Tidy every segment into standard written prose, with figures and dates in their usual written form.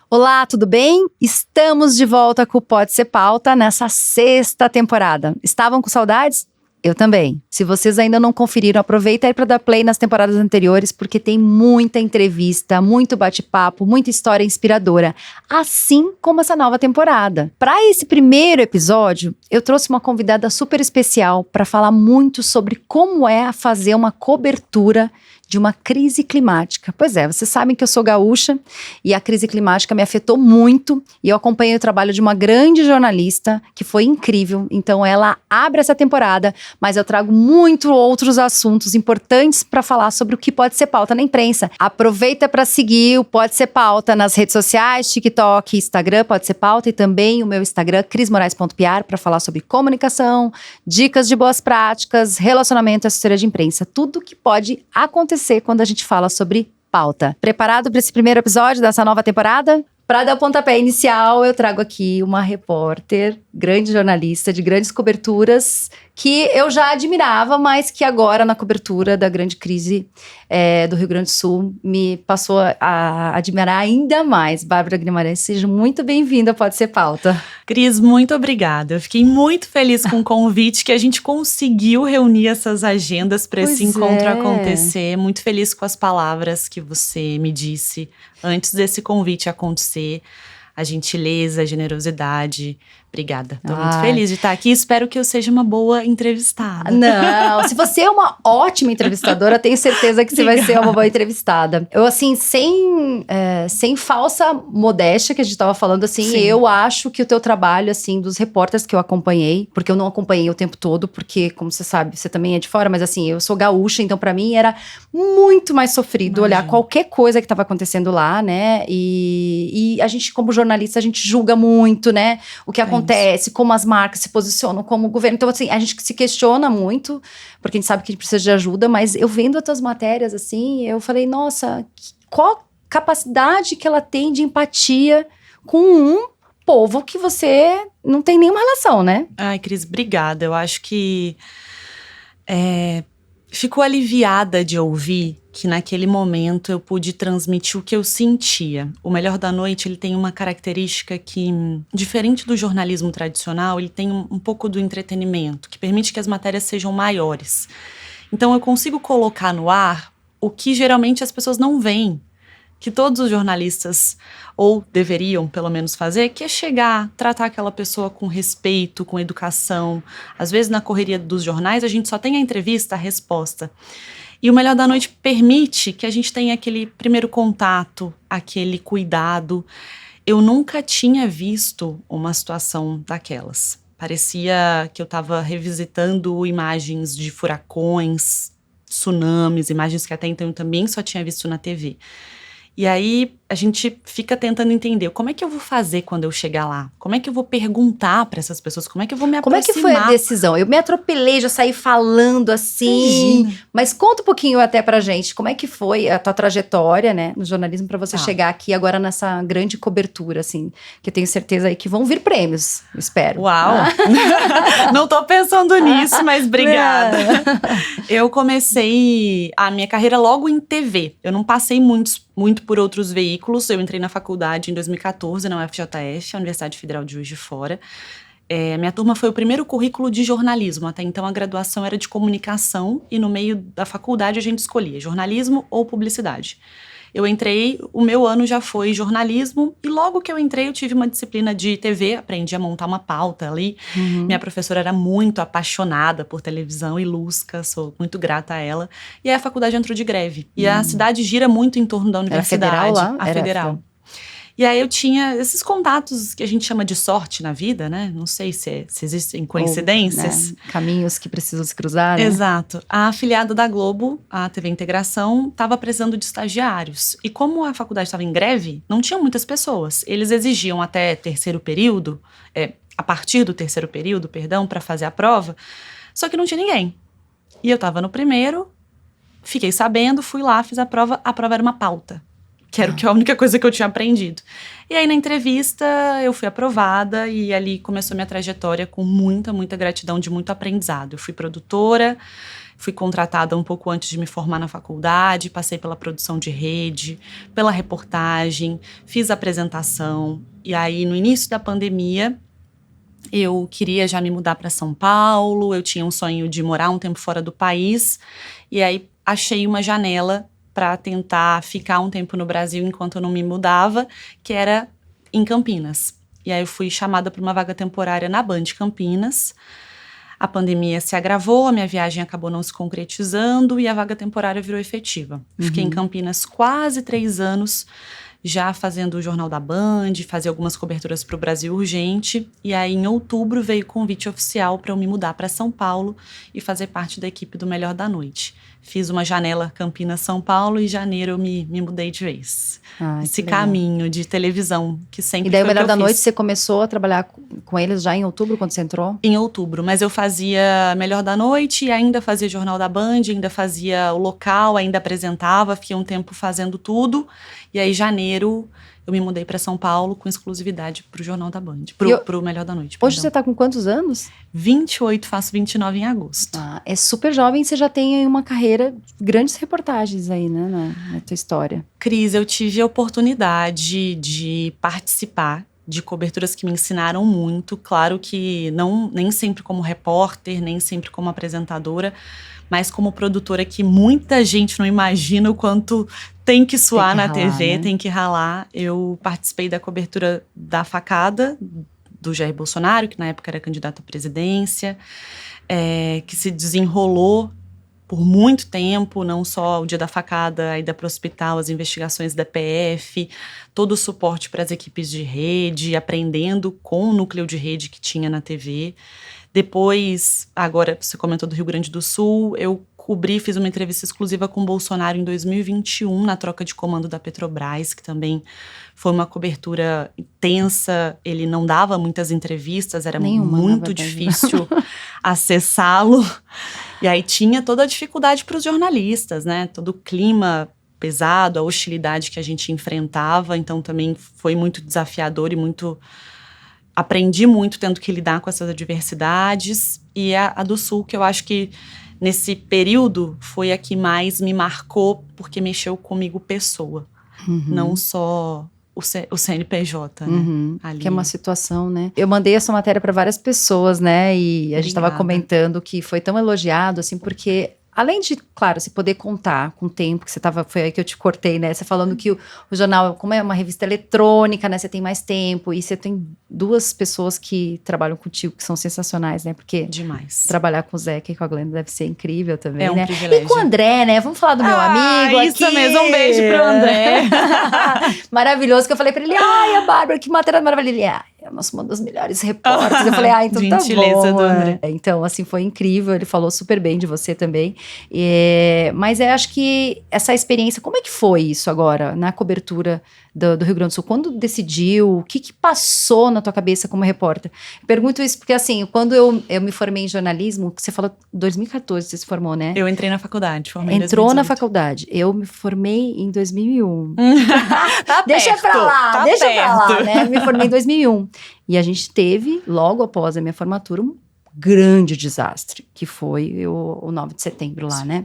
Olá, tudo bem? Estamos de volta com o Pode Ser Pauta nessa 6ª temporada. Estavam com saudades? Eu também. Se vocês ainda não conferiram, aproveita aí para dar play nas temporadas anteriores, porque tem muita entrevista, muito bate-papo, muita história inspiradora, assim como essa nova temporada. Para esse primeiro episódio, eu trouxe uma convidada super especial para falar muito sobre como é fazer uma cobertura de uma crise climática. Pois é, vocês sabem que eu sou gaúcha e a crise climática me afetou muito e eu acompanhei o trabalho de uma grande jornalista que foi incrível. Então ela abre essa temporada, mas eu trago muito outros assuntos importantes para falar sobre o que pode ser pauta na imprensa. Aproveita para seguir o Pode Ser Pauta nas redes sociais, TikTok, Instagram, Pode Ser Pauta, e também o meu Instagram, crismorais.pr, para falar sobre comunicação, dicas de boas práticas, relacionamento e assessoria de imprensa. Tudo que pode acontecer quando a gente fala sobre pauta. Preparado para esse primeiro episódio dessa nova temporada? Para dar o pontapé inicial, eu trago aqui uma repórter, grande jornalista de grandes coberturas, que eu já admirava, mas que agora, na cobertura da grande crise do Rio Grande do Sul, me passou a admirar ainda mais. Bárbara Guimarães, seja muito bem-vinda, Pode Ser Pauta. Cris, muito obrigada. Eu fiquei muito feliz com o convite, que a gente conseguiu reunir essas agendas para esse encontro acontecer. Muito feliz com as palavras que você me disse antes desse convite acontecer. A gentileza, a generosidade. Obrigada. Tô muito feliz de estar aqui. Espero que eu seja uma boa entrevistada. Não, se você é uma ótima entrevistadora, tenho certeza que você vai ser uma boa entrevistada. Eu, assim, sem falsa modéstia, que a gente tava falando, assim, Sim. Eu acho que o teu trabalho, assim, dos repórteres que eu acompanhei, porque eu não acompanhei o tempo todo, porque, como você sabe, você também é de fora, mas assim, eu sou gaúcha, então pra mim era muito mais sofrido olhar qualquer coisa que tava acontecendo lá, né? E a gente, como jornalista, a gente julga muito, né? O que acontece, como as marcas se posicionam, como o governo. Então, assim, a gente se questiona muito, porque a gente sabe que a gente precisa de ajuda, mas eu vendo as tuas matérias, assim, eu falei, nossa, qual capacidade que ela tem de empatia com um povo que você não tem nenhuma relação, né? Ai, Cris, obrigada. Eu acho que fico aliviada de ouvir que naquele momento eu pude transmitir o que eu sentia. O Melhor da Noite, ele tem uma característica que, diferente do jornalismo tradicional, ele tem um pouco do entretenimento, que permite que as matérias sejam maiores. Então eu consigo colocar no ar o que geralmente as pessoas não veem, que todos os jornalistas, ou deveriam pelo menos fazer, que é chegar, tratar aquela pessoa com respeito, com educação. Às vezes na correria dos jornais a gente só tem a entrevista, a resposta. E o Melhor da Noite permite que a gente tenha aquele primeiro contato, aquele cuidado. Eu nunca tinha visto uma situação daquelas. Parecia que eu estava revisitando imagens de furacões, tsunamis, imagens que até então eu também só tinha visto na TV. E aí a gente fica tentando entender como é que eu vou fazer quando eu chegar lá? Como é que eu vou perguntar para essas pessoas? Como é que eu vou me aproximar? Como é que foi a decisão? Eu me atropelei, já saí falando assim. Imagina. Mas conta um pouquinho até pra gente, como é que foi a tua trajetória, né, no jornalismo, pra você chegar aqui agora nessa grande cobertura, assim, que eu tenho certeza aí que vão vir prêmios, eu espero. Uau! Não tô pensando nisso, mas obrigada. Eu comecei a minha carreira logo em TV. Eu não passei muito por outros veículos. Eu entrei na faculdade em 2014, na UFJF, a Universidade Federal de Juiz de Fora. Minha turma foi o primeiro currículo de jornalismo. Até então a graduação era de comunicação e no meio da faculdade a gente escolhia jornalismo ou publicidade. Eu entrei, o meu ano já foi jornalismo e logo que eu entrei eu tive uma disciplina de TV, aprendi a montar uma pauta ali. Minha professora era muito apaixonada por televisão e Lusca, sou muito grata a ela. E aí a faculdade entrou de greve. E a cidade gira muito em torno da universidade. Era federal lá? A federal. E aí eu tinha esses contatos que a gente chama de sorte na vida, né? Não sei se existem coincidências. Ou, né, caminhos que precisam se cruzar, né? Exato. A afiliada da Globo, a TV Integração, estava precisando de estagiários. E como a faculdade estava em greve, não tinha muitas pessoas. Eles exigiam até terceiro período, a partir do terceiro período, para fazer a prova. Só que não tinha ninguém. E eu estava no primeiro, fiquei sabendo, fui lá, fiz a prova era uma pauta. que era a única coisa que eu tinha aprendido. E aí, na entrevista, eu fui aprovada e ali começou minha trajetória com muita, muita gratidão, de muito aprendizado. Eu fui produtora, fui contratada um pouco antes de me formar na faculdade, passei pela produção de rede, pela reportagem, fiz apresentação. E aí, no início da pandemia, eu queria já me mudar para São Paulo, eu tinha um sonho de morar um tempo fora do país. E aí, achei uma janela para tentar ficar um tempo no Brasil enquanto eu não me mudava, que era em Campinas. E aí eu fui chamada para uma vaga temporária na Band Campinas. A pandemia se agravou, a minha viagem acabou não se concretizando e a vaga temporária virou efetiva. Fiquei em Campinas quase 3 anos, já fazendo o Jornal da Band, fazia algumas coberturas para o Brasil Urgente. E aí, em outubro, veio o convite oficial para eu me mudar para São Paulo e fazer parte da equipe do Melhor da Noite. Fiz uma janela Campinas-São Paulo e em janeiro eu me mudei de vez. Esse caminho de televisão que sempre foi. E daí o Melhor da fiz. Noite você começou a trabalhar com eles já em outubro, quando você entrou? Em outubro, mas eu fazia Melhor da Noite e ainda fazia Jornal da Band, ainda fazia o local, ainda apresentava, fiquei um tempo fazendo tudo. E aí, em janeiro, eu me mudei para São Paulo com exclusividade pro Jornal da Band, pro Melhor da Noite. Hoje você tá com quantos anos? 28, faço 29 em agosto. É super jovem, você já tem aí uma carreira, grandes reportagens aí, né, na tua história. Cris, eu tive a oportunidade de participar de coberturas que me ensinaram muito. Claro que nem sempre como repórter, nem sempre como apresentadora, mas como produtora, que muita gente não imagina o quanto tem que suar na TV, né? Tem que ralar. Eu participei da cobertura da facada do Jair Bolsonaro, que na época era candidato à presidência, que se desenrolou por muito tempo, não só o dia da facada, a ida para o hospital, as investigações da PF, todo o suporte para as equipes de rede, aprendendo com o núcleo de rede que tinha na TV. Depois, agora você comentou do Rio Grande do Sul, eu fiz uma entrevista exclusiva com o Bolsonaro em 2021, na troca de comando da Petrobras, que também foi uma cobertura intensa. Ele não dava muitas entrevistas, era muito difícil acessá-lo. E aí tinha toda a dificuldade para os jornalistas, né? Todo o clima pesado, a hostilidade que a gente enfrentava. Então também foi muito desafiador e aprendi muito tendo que lidar com essas adversidades. E a do Sul, que eu acho que nesse período foi a que mais me marcou, porque mexeu comigo pessoa, não só o CNPJ, né? Ali. Que é uma situação, né? Eu mandei essa matéria para várias pessoas, né? E a gente estava comentando que foi tão elogiado, assim, porque além de, claro, você poder contar com o tempo que você estava, foi aí que eu te cortei, né? Você falando que o jornal, como é uma revista eletrônica, né? Você tem mais tempo e você tem 2 pessoas que trabalham contigo, que são sensacionais, né? Porque demais. Trabalhar com o Zeca e com a Glenda deve ser incrível também, né? É um privilégio. E com o André, né? Vamos falar do meu amigo isso aqui. Mesmo, um beijo pro André. Maravilhoso, que eu falei pra ele, a Bárbara, que matéria maravilhosa. Ele, é uma das melhores repórteres. Eu falei, então gentileza tá bom. Do André. Então, assim, foi incrível, ele falou super bem de você também. Mas eu acho que essa experiência, como é que foi isso agora, na cobertura do Rio Grande do Sul? Quando decidiu, o que passou na tua cabeça como repórter? Eu pergunto isso porque, assim, quando eu me formei em jornalismo, você falou 2014, você se formou, né? Eu entrei na faculdade, formei em 2018. Entrou na faculdade. Eu me formei em 2001. Tá deixa perto, pra lá, tá deixa perto. pra lá, né? Me formei em 2001. E a gente teve, logo após a minha formatura, um grande desastre, que foi o 9 de setembro lá, né?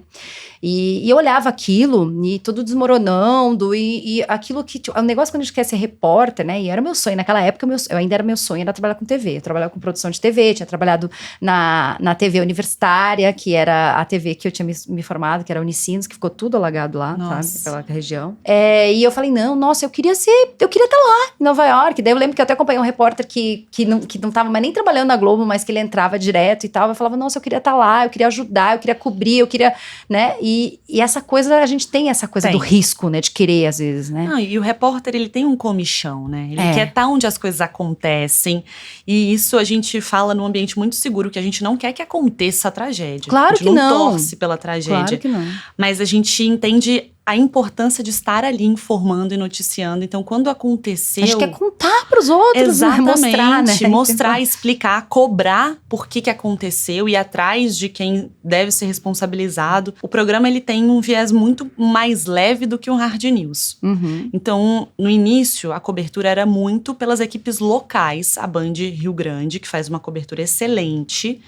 E eu olhava aquilo, e tudo desmoronando, e aquilo que... O negócio quando a gente quer ser repórter, né? E era meu sonho, naquela época, eu ainda era meu sonho, era trabalhar com TV. Eu trabalhava com produção de TV, tinha trabalhado na TV universitária, que era a TV que eu tinha me formado, que era a Unicinos, que ficou tudo alagado lá, sabe? Pela região. E eu falei, eu queria estar lá, em Nova York. Daí eu lembro que eu até acompanhei um repórter que não tava mais nem trabalhando na Globo, mas que ele entrava direto e tal. Eu falava, eu queria estar lá, eu queria ajudar, eu queria cobrir, eu queria, né? E essa coisa, a gente tem essa coisa do risco, né? De querer, às vezes, né? E o repórter, ele tem um comichão, né? Ele quer estar onde as coisas acontecem. E isso a gente fala num ambiente muito seguro, que a gente não quer que aconteça a tragédia. Claro que não. A gente não torce pela tragédia. Claro que não. Mas a gente entende a importância de estar ali informando e noticiando. Então, quando aconteceu... Acho que é contar pros outros, exatamente, mostrar, né? Mostrar, explicar, cobrar por que aconteceu e ir atrás de quem deve ser responsabilizado. O programa, ele tem um viés muito mais leve do que um hard news. Uhum. Então, no início, a cobertura era muito pelas equipes locais, a Band Rio Grande, que faz uma cobertura excelente.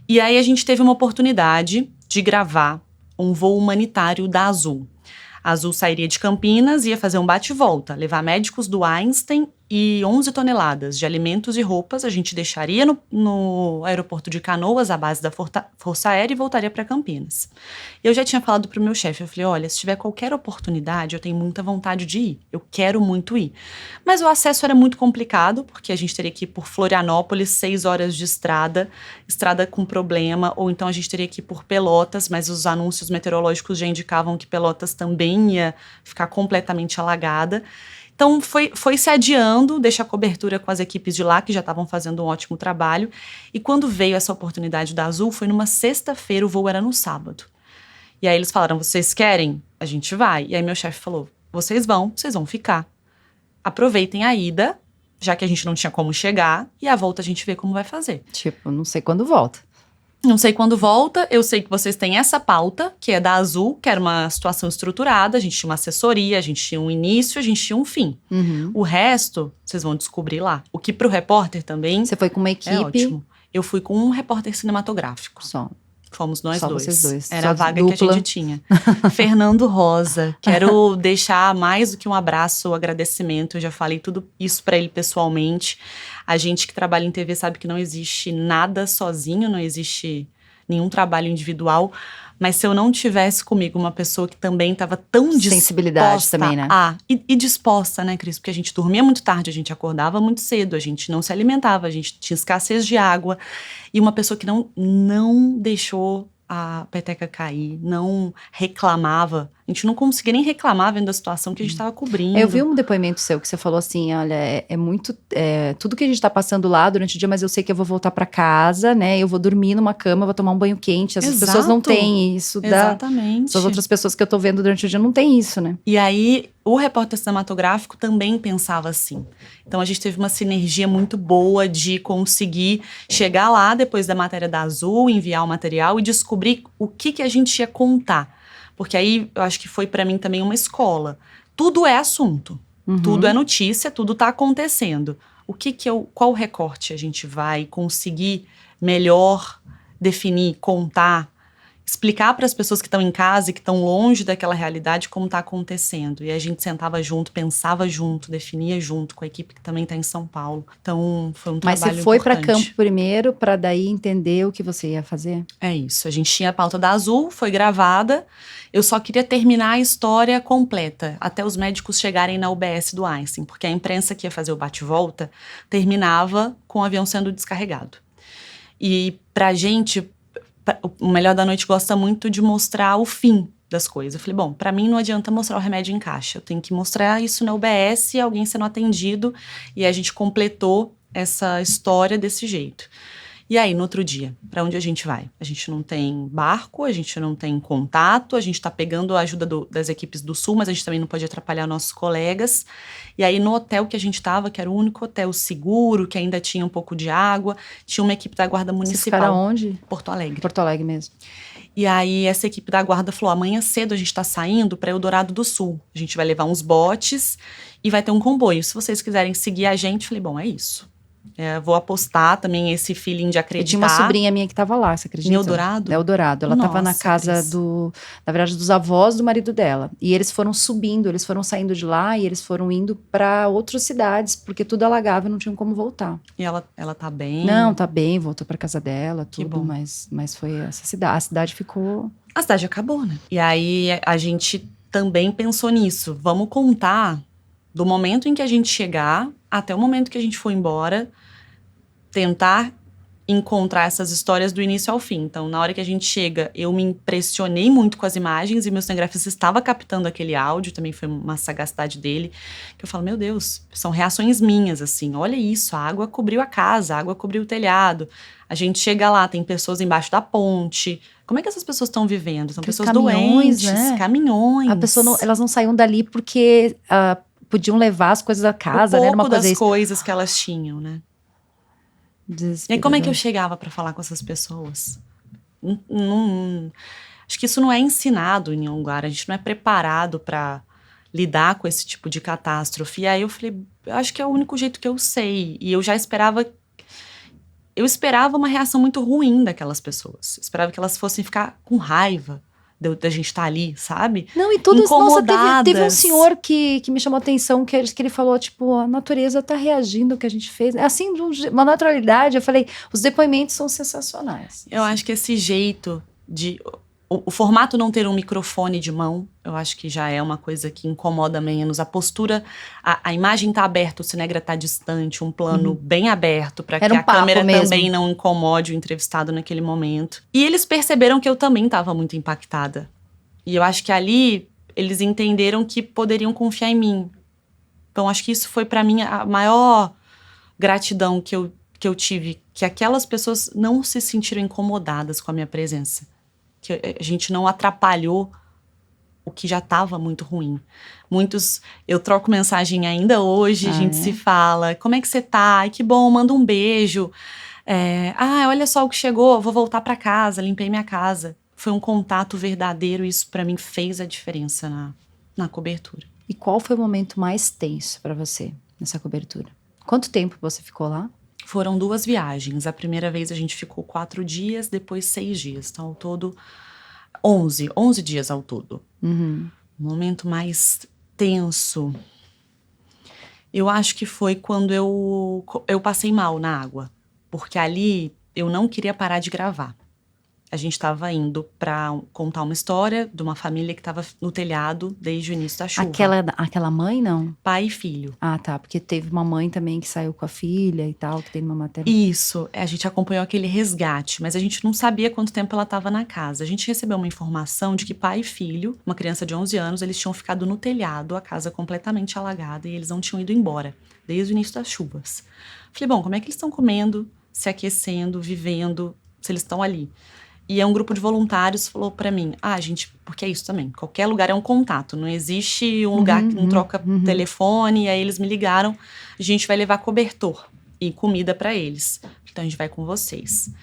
E aí a gente teve uma oportunidade de gravar um voo humanitário da Azul. A Azul sairia de Campinas e ia fazer um bate-volta, levar médicos do Einstein e 11 toneladas de alimentos e roupas. A gente deixaria no aeroporto de Canoas, a base da Força Aérea, e voltaria para Campinas. Eu já tinha falado pro meu chefe, eu falei, olha, se tiver qualquer oportunidade, eu tenho muita vontade de ir, eu quero muito ir. Mas o acesso era muito complicado, porque a gente teria que ir por Florianópolis, 6 horas de estrada com problema, ou então a gente teria que ir por Pelotas, mas os anúncios meteorológicos já indicavam que Pelotas também ia ficar completamente alagada. Então, foi se adiando, deixa a cobertura com as equipes de lá, que já estavam fazendo um ótimo trabalho. E quando veio essa oportunidade da Azul, foi numa sexta-feira, o voo era no sábado. E aí eles falaram, vocês querem? A gente vai. E aí meu chefe falou, vocês vão ficar. Aproveitem a ida, já que a gente não tinha como chegar, e a volta a gente vê como vai fazer. Tipo, não sei quando volta. Não sei quando volta, eu sei que vocês têm essa pauta, que é da Azul, que era uma situação estruturada, a gente tinha uma assessoria, a gente tinha um início, a gente tinha um fim. Uhum. O resto, vocês vão descobrir lá. O que pro repórter também Você foi com uma equipe? é ótimo. Eu fui com um repórter cinematográfico. Só. Fomos nós Só dois. vocês dois. Era Só a vaga dupla. que a gente tinha. Fernando Rosa. Quero deixar mais do que um abraço, um agradecimento. Eu já falei tudo isso pra ele pessoalmente. A gente que trabalha em TV sabe que não existe nada sozinho, não existe nenhum trabalho individual. Mas se eu não tivesse comigo uma pessoa que também estava tão sensibilidade disposta também, né? E disposta, né, Cris? Porque a gente dormia muito tarde, a gente acordava muito cedo, a gente não se alimentava, a gente tinha escassez de água. E uma pessoa que não deixou a peteca cair, não reclamava. A gente não conseguia nem reclamar vendo a situação que a gente estava cobrindo. Eu vi um depoimento seu que você falou assim, olha, tudo que a gente tá passando lá durante o dia, mas eu sei que eu vou voltar pra casa, né, eu vou dormir numa cama, vou tomar um banho quente, as Exato. pessoas não têm isso. Exatamente. As outras pessoas que eu tô vendo durante o dia não tem isso, né. E aí, o repórter cinematográfico também pensava assim. Então, a gente teve uma sinergia muito boa de conseguir chegar lá depois da matéria da Azul, enviar o material e descobrir o que a gente ia contar. Porque aí, eu acho que foi pra mim também uma escola. Tudo é assunto, tudo é notícia, tudo tá acontecendo. Qual recorte a gente vai conseguir melhor definir, contar, explicar para as pessoas que estão em casa e que estão longe daquela realidade como está acontecendo. E a gente sentava junto, pensava junto, definia junto com a equipe que também está em São Paulo. Então, foi um trabalho importante. Mas você foi para campo primeiro para daí entender o que você ia fazer? É isso. A gente tinha a pauta da Azul, foi gravada. Eu só queria terminar a história completa, até os médicos chegarem na UBS do Einstein, porque a imprensa que ia fazer o bate-volta terminava com o avião sendo descarregado. E pra gente, o Melhor da Noite gosta muito de mostrar o fim das coisas. Eu falei, bom, pra mim não adianta mostrar o remédio em caixa. Eu tenho que mostrar isso na UBS, alguém sendo atendido. E a gente completou essa história desse jeito. E aí, no outro dia, pra onde a gente vai? A gente não tem barco, a gente não tem contato, a gente tá pegando a ajuda das equipes do Sul, mas a gente também não pode atrapalhar nossos colegas. E aí, no hotel que a gente tava, que era o único hotel seguro, que ainda tinha um pouco de água, tinha uma equipe da Guarda Municipal. Vocês ficaram onde? Porto Alegre. Porto Alegre mesmo. E aí, essa equipe da Guarda falou, amanhã cedo a gente tá saindo pra Eldorado do Sul. A gente vai levar uns botes e vai ter um comboio. Se vocês quiserem seguir a gente, eu falei, bom, é isso. Vou apostar também esse feeling de acreditar. Eu tinha uma sobrinha minha que tava lá, você acredita? Em Eldorado? Eldorado. Ela tava na casa Cris. na verdade, dos avós do marido dela. E eles foram subindo, eles foram saindo de lá e eles foram indo pra outras cidades, porque tudo alagava e não tinham como voltar. E ela tá bem? Não, tá bem, voltou pra casa dela, Que tudo, bom. mas foi essa cidade. A cidade ficou... A cidade acabou, né? E aí, a gente também pensou nisso. Vamos contar do momento em que a gente chegar até o momento que a gente for embora, tentar encontrar essas histórias do início ao fim. Então, na hora que a gente chega, eu me impressionei muito com as imagens e meu cinegrafista estava captando aquele áudio, também foi uma sagacidade dele, que eu falo, meu Deus, são reações minhas, assim, olha isso, a água cobriu a casa, a água cobriu o telhado, a gente chega lá, tem pessoas embaixo da ponte, como é que essas pessoas estão vivendo? São pessoas caminhões, doentes, né? caminhões. A pessoa elas não saíam dali porque podiam levar as coisas da casa, né? Era uma pouco coisa das coisas que elas tinham, né? E aí, como é que eu chegava para falar com essas pessoas? Acho que isso não é ensinado em nenhum lugar. A gente não é preparado para lidar com esse tipo de catástrofe. E aí eu falei, acho que é o único jeito que eu sei. E eu já esperava... Eu esperava uma reação muito ruim daquelas pessoas. Eu esperava que elas fossem ficar com raiva da gente estar ali, sabe? Não, e tudo isso, nossa, teve um Incomodadas. senhor que me chamou a atenção, que ele falou, tipo, a natureza tá reagindo ao que a gente fez. Assim, de uma naturalidade, eu falei, os depoimentos são sensacionais. Eu acho que esse jeito de... O formato não ter um microfone de mão, eu acho que já é uma coisa que incomoda menos. A postura, a imagem tá aberta, o cinegra tá distante, um plano bem aberto, para que Era um a câmera papo também mesmo. não incomode o entrevistado naquele momento. E eles perceberam que eu também estava muito impactada. E eu acho que ali eles entenderam que poderiam confiar em mim. Então acho que isso foi para mim a maior gratidão que eu tive, que aquelas pessoas não se sentiram incomodadas com a minha presença. Que a gente não atrapalhou o que já estava muito ruim. Muitos, eu troco mensagem ainda hoje, a gente se fala, como é que você tá? Ai, que bom, manda um beijo. Olha só o que chegou, vou voltar para casa, limpei minha casa. Foi um contato verdadeiro e isso para mim fez a diferença na cobertura. E qual foi o momento mais tenso para você nessa cobertura? Quanto tempo você ficou lá? Foram 2 viagens. A primeira vez a gente ficou 4 dias, depois 6 dias. Então, ao todo, 11 dias ao todo. Uhum. O momento mais tenso, eu acho que foi quando eu passei mal na água. Porque ali eu não queria parar de gravar. A gente estava indo para contar uma história de uma família que estava no telhado desde o início da chuva. Aquela mãe, não? Pai e filho. Ah, tá, porque teve uma mãe também que saiu com a filha e tal, que tem uma matéria. Isso, a gente acompanhou aquele resgate, mas a gente não sabia quanto tempo ela estava na casa. A gente recebeu uma informação de que pai e filho, uma criança de 11 anos, eles tinham ficado no telhado, a casa completamente alagada, e eles não tinham ido embora, desde o início das chuvas. Falei, bom, como é que eles estão comendo, se aquecendo, vivendo, se eles estão ali? E um grupo de voluntários falou pra mim, gente, porque é isso também, qualquer lugar é um contato, não existe um lugar que não troca telefone, e aí eles me ligaram, a gente vai levar cobertor e comida pra eles, então a gente vai com vocês.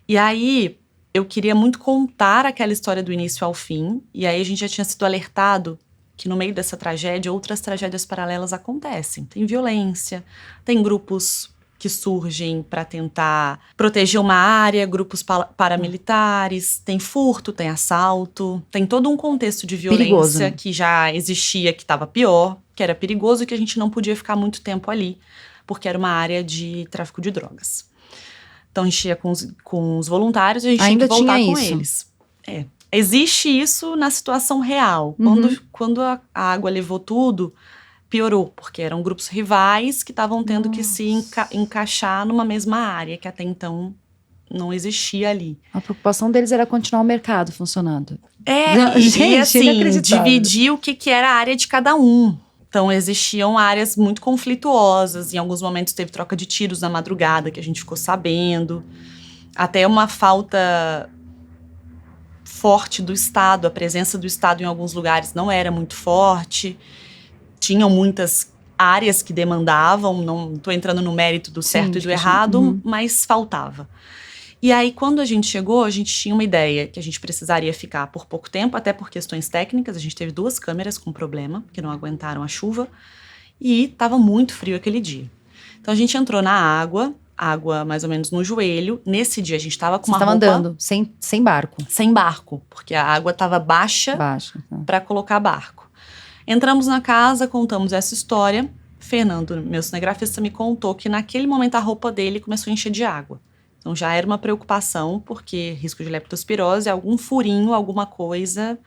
E aí, eu queria muito contar aquela história do início ao fim, e aí a gente já tinha sido alertado que no meio dessa tragédia, outras tragédias paralelas acontecem, tem violência, tem grupos que surgem para tentar proteger uma área, grupos paramilitares, tem furto, tem assalto, tem todo um contexto de violência Perigoso, né? Que já existia, que estava pior, que era perigoso e que a gente não podia ficar muito tempo ali, porque era uma área de tráfico de drogas. Então a gente ia com os voluntários e a gente Ainda tinha que voltar tinha com isso. eles. Existe isso na situação real. Quando a água levou tudo, piorou, porque eram grupos rivais que estavam tendo que se encaixar numa mesma área, que até então não existia ali. A preocupação deles era continuar o mercado funcionando. Gente, e assim, inacreditável. dividir o que era a área de cada um. Então, existiam áreas muito conflituosas, em alguns momentos teve troca de tiros na madrugada, que a gente ficou sabendo. Até uma falta forte do Estado, a presença do Estado em alguns lugares não era muito forte. Tinham muitas áreas que demandavam, não estou entrando no mérito do certo e do errado, mas faltava. E aí, quando a gente chegou, a gente tinha uma ideia que a gente precisaria ficar por pouco tempo, até por questões técnicas. A gente teve 2 câmeras com problema, que não aguentaram a chuva, e estava muito frio aquele dia. Então, a gente entrou na água mais ou menos no joelho. Nesse dia, a gente estava com uma roupa... Você estava andando, sem barco. Sem barco, porque a água estava baixa para colocar barco. Entramos na casa, contamos essa história. Fernando, meu cinegrafista, me contou que naquele momento a roupa dele começou a encher de água. Então já era uma preocupação, porque risco de leptospirose, algum furinho, alguma coisa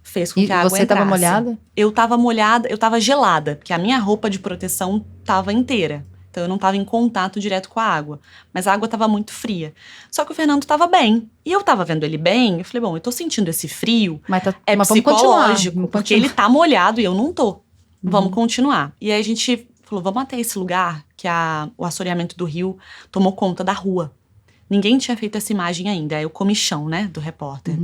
fez com que a água entrasse. E você estava molhada? Eu estava molhada, eu estava gelada, porque a minha roupa de proteção estava inteira. Então eu não estava em contato direto com a água. Mas a água estava muito fria. Só que o Fernando estava bem. E eu estava vendo ele bem, eu falei, bom, eu tô sentindo esse frio. Mas É mas psicológico, vamos porque continuar. ele tá molhado e eu não tô. Vamos continuar. E aí a gente falou, vamos até esse lugar que o assoreamento do rio tomou conta da rua. Ninguém tinha feito essa imagem ainda. Aí o comichão, né, do repórter.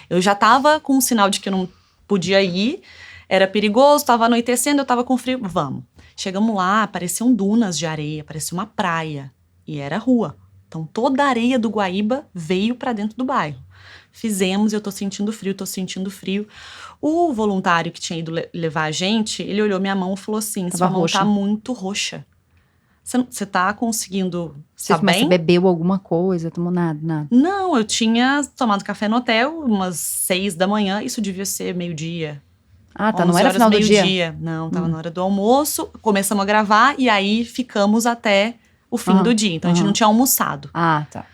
Eu já tava com um sinal de que eu não podia ir. Era perigoso, tava anoitecendo, eu tava com frio. Vamos. Chegamos lá, apareciam dunas de areia, parecia uma praia. E era rua. Então toda a areia do Guaíba veio pra dentro do bairro. Fizemos, eu tô sentindo frio, tô sentindo frio. O voluntário que tinha ido levar a gente, ele olhou minha mão e falou assim, sua mão tá muito roxa. Você tá conseguindo estar Mas bem? você bebeu alguma coisa, tomou nada? Não, eu tinha tomado café no hotel umas 6 da manhã, isso devia ser meio-dia. Ah, tá, não era final do dia? Não, tava na hora do almoço, começamos a gravar e aí ficamos até o fim do dia. Então a gente não tinha almoçado. Ah, tá.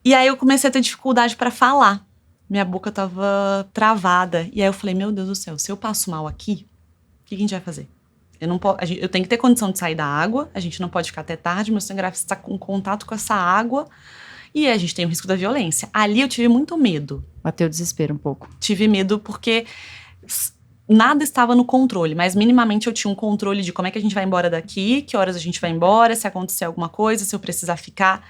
E aí eu comecei a ter dificuldade pra falar. Minha boca tava travada. E aí eu falei, meu Deus do céu, se eu passo mal aqui, o que a gente vai fazer? Eu tenho que ter condição de sair da água, a gente não pode ficar até tarde, meu cinegrafista está com contato com essa água e a gente tem o risco da violência. Ali eu tive muito medo. Bateu o desespero um pouco. Tive medo porque nada estava no controle, mas minimamente eu tinha um controle de como é que a gente vai embora daqui, que horas a gente vai embora, se acontecer alguma coisa, se eu precisar ficar.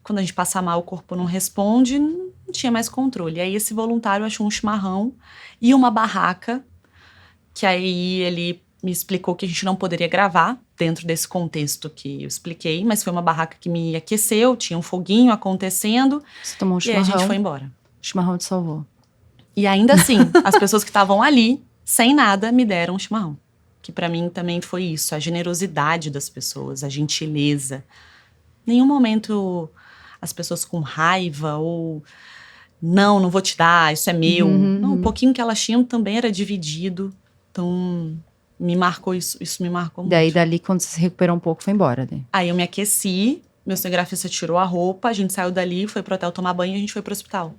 Quando a gente passa mal, o corpo não responde, não tinha mais controle. E aí esse voluntário achou um chimarrão e uma barraca, que aí ele me explicou que a gente não poderia gravar dentro desse contexto que eu expliquei, mas foi uma barraca que me aqueceu, tinha um foguinho acontecendo. Você tomou um e chimarrão. aí a gente foi embora. O chimarrão te salvou. E ainda assim, as pessoas que estavam ali, sem nada, me deram um chimarrão. Que pra mim também foi isso, a generosidade das pessoas, a gentileza. Nenhum momento as pessoas com raiva ou não vou te dar, isso é meu. Não, o pouquinho que elas tinham também era dividido. Então me marcou isso me marcou muito. Daí, dali, quando você se recuperou um pouco, foi embora, né? Aí eu me aqueci, meu cinegrafista tirou a roupa, a gente saiu dali, foi pro hotel tomar banho e a gente foi pro hospital.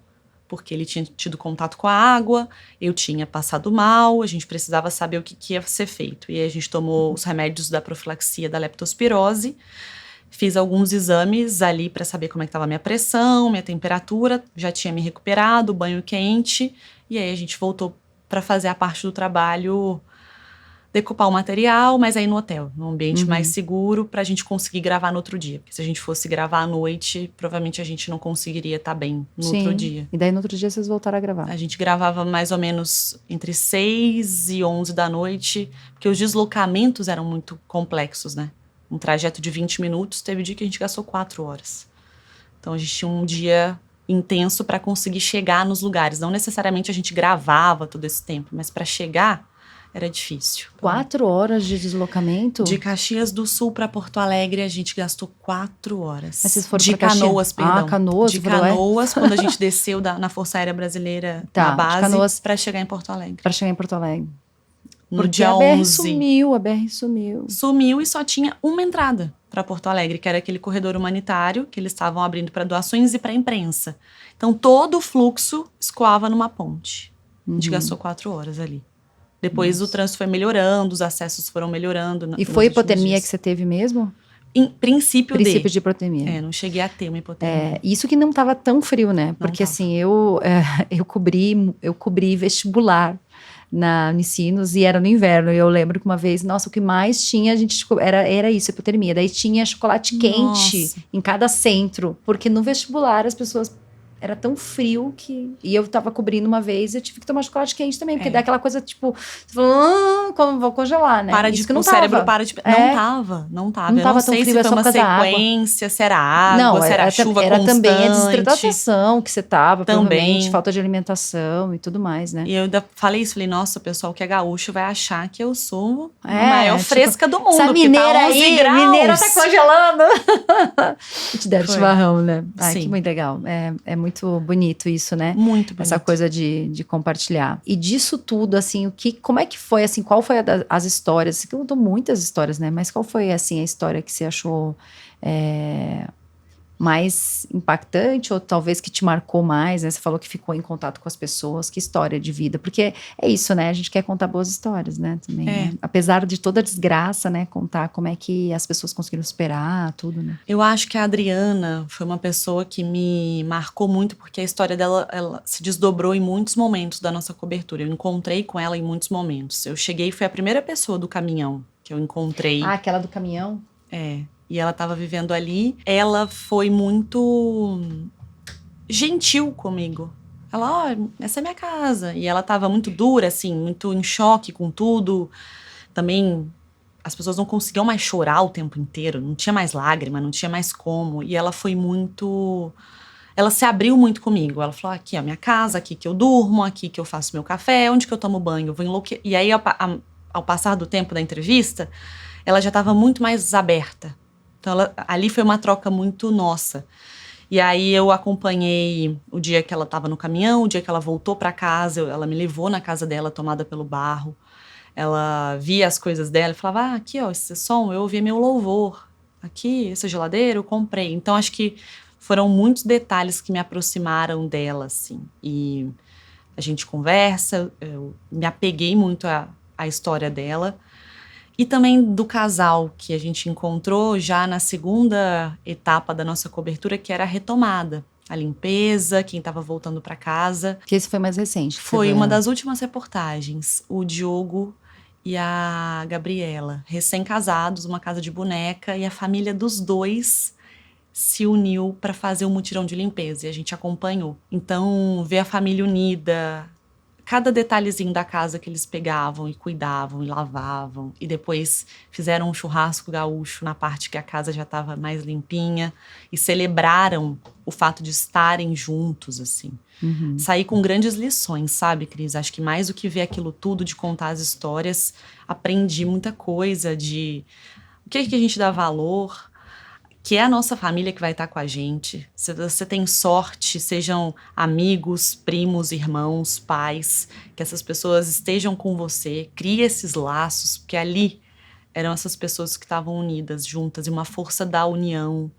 Porque ele tinha tido contato com a água, eu tinha passado mal, a gente precisava saber o que ia ser feito. E aí a gente tomou os remédios da profilaxia da leptospirose, fiz alguns exames ali para saber como é que estava a minha pressão, minha temperatura, já tinha me recuperado, banho quente, e aí a gente voltou para fazer a parte do trabalho, decupar o material, mas aí no hotel, num ambiente mais seguro, pra gente conseguir gravar no outro dia. Porque se a gente fosse gravar à noite, provavelmente a gente não conseguiria estar bem no outro dia. E daí no outro dia vocês voltaram a gravar? A gente gravava mais ou menos entre 6 e 11 da noite, porque os deslocamentos eram muito complexos, né? Um trajeto de 20 minutos, teve dia que a gente gastou 4 horas. Então a gente tinha um dia intenso para conseguir chegar nos lugares. Não necessariamente a gente gravava todo esse tempo, mas para chegar era difícil. 4 horas de deslocamento? De Caxias do Sul para Porto Alegre, a gente gastou 4 horas. Mas vocês foram de pra Canoas, perdão. Ah, Canoas. De Canoas, quando a gente desceu na Força Aérea Brasileira, na base, para chegar em Porto Alegre. Para chegar em Porto Alegre. No Porque dia a BR 11. sumiu, a BR sumiu. Sumiu e só tinha uma entrada para Porto Alegre, que era aquele corredor humanitário que eles estavam abrindo para doações e para imprensa. Então todo o fluxo escoava numa ponte. A gente gastou 4 horas ali. Depois o trânsito foi melhorando, os acessos foram melhorando. E foi hipotermia que você teve mesmo? Em princípio de hipotermia. Não cheguei a ter uma hipotermia. Isso que não estava tão frio, né? Porque assim, eu cobri vestibular na Unicinos e era no inverno. E eu lembro que uma vez, nossa, o que mais tinha, a gente era isso, hipotermia. Daí tinha chocolate quente em cada centro. Porque no vestibular as pessoas... Era tão frio que... E eu tava cobrindo uma vez e eu tive que tomar chocolate quente também. Porque dá aquela coisa, tipo... Você falou, como vou congelar, né? O cérebro para de... Não tava. Eu não sei se foi uma sequência, se era água, se era chuva constante. Era também a desidratação que você tava, provavelmente, falta de alimentação e tudo mais, né? E eu ainda falei isso, falei, nossa, o pessoal que é gaúcho vai achar que eu sou a maior fresca do mundo. Essa mineira tá 11 aí, graus. Mineira tá congelando. E te deram chimarrão, né? Ai, que muito legal. É muito bonito isso, né? Muito bonito. Essa coisa de compartilhar. E disso tudo, assim, como é que foi, assim, qual foi as histórias? Você contou muitas histórias, né? Mas qual foi, assim, a história que você achou mais impactante ou talvez que te marcou mais, né? Você falou que ficou em contato com as pessoas, que história de vida, porque é isso, né? A gente quer contar boas histórias, né? Também, né? Apesar de toda a desgraça, né? Contar como é que as pessoas conseguiram superar tudo, né? Eu acho que a Adriana foi uma pessoa que me marcou muito, porque a história dela, ela se desdobrou em muitos momentos da nossa cobertura. Eu encontrei com ela em muitos momentos. Eu cheguei, foi a primeira pessoa do caminhão que eu encontrei. Ah, aquela do caminhão? E ela estava vivendo ali. Ela foi muito gentil comigo. Ela, essa é minha casa. E ela estava muito dura, assim, muito em choque com tudo. Também as pessoas não conseguiam mais chorar o tempo inteiro. Não tinha mais lágrima, não tinha mais como. E ela foi muito... Ela se abriu muito comigo. Ela falou, aqui é a minha casa, aqui que eu durmo, aqui que eu faço meu café, onde que eu tomo banho, eu vou enlouquecer. E aí, ao passar do tempo da entrevista, ela já estava muito mais aberta. Então, ali foi uma troca muito nossa. E aí, eu acompanhei o dia que ela estava no caminhão, o dia que ela voltou para casa, ela me levou na casa dela, tomada pelo barro. Ela via as coisas dela e falava, aqui, ó, esse som, eu ouvi meu louvor. Aqui, essa geladeira, eu comprei. Então, acho que foram muitos detalhes que me aproximaram dela, assim. E a gente conversa, eu me apeguei muito à história dela. E também do casal que a gente encontrou já na segunda etapa da nossa cobertura, que era a retomada. A limpeza, quem estava voltando para casa. Que esse foi mais recente. Foi uma das últimas reportagens. O Diogo e a Gabriela, recém-casados, uma casa de boneca, e a família dos dois se uniu para fazer um mutirão de limpeza, e a gente acompanhou. Então, ver a família unida, cada detalhezinho da casa que eles pegavam e cuidavam e lavavam, e depois fizeram um churrasco gaúcho na parte que a casa já estava mais limpinha, e celebraram o fato de estarem juntos, assim. Uhum. Saí com grandes lições, sabe, Cris? Acho que mais do que ver aquilo tudo, de contar as histórias, aprendi muita coisa de o que a gente dá valor, que é a nossa família que vai estar com a gente. Se você tem sorte, sejam amigos, primos, irmãos, pais, que essas pessoas estejam com você, crie esses laços, porque ali eram essas pessoas que estavam unidas, juntas, e uma força da união.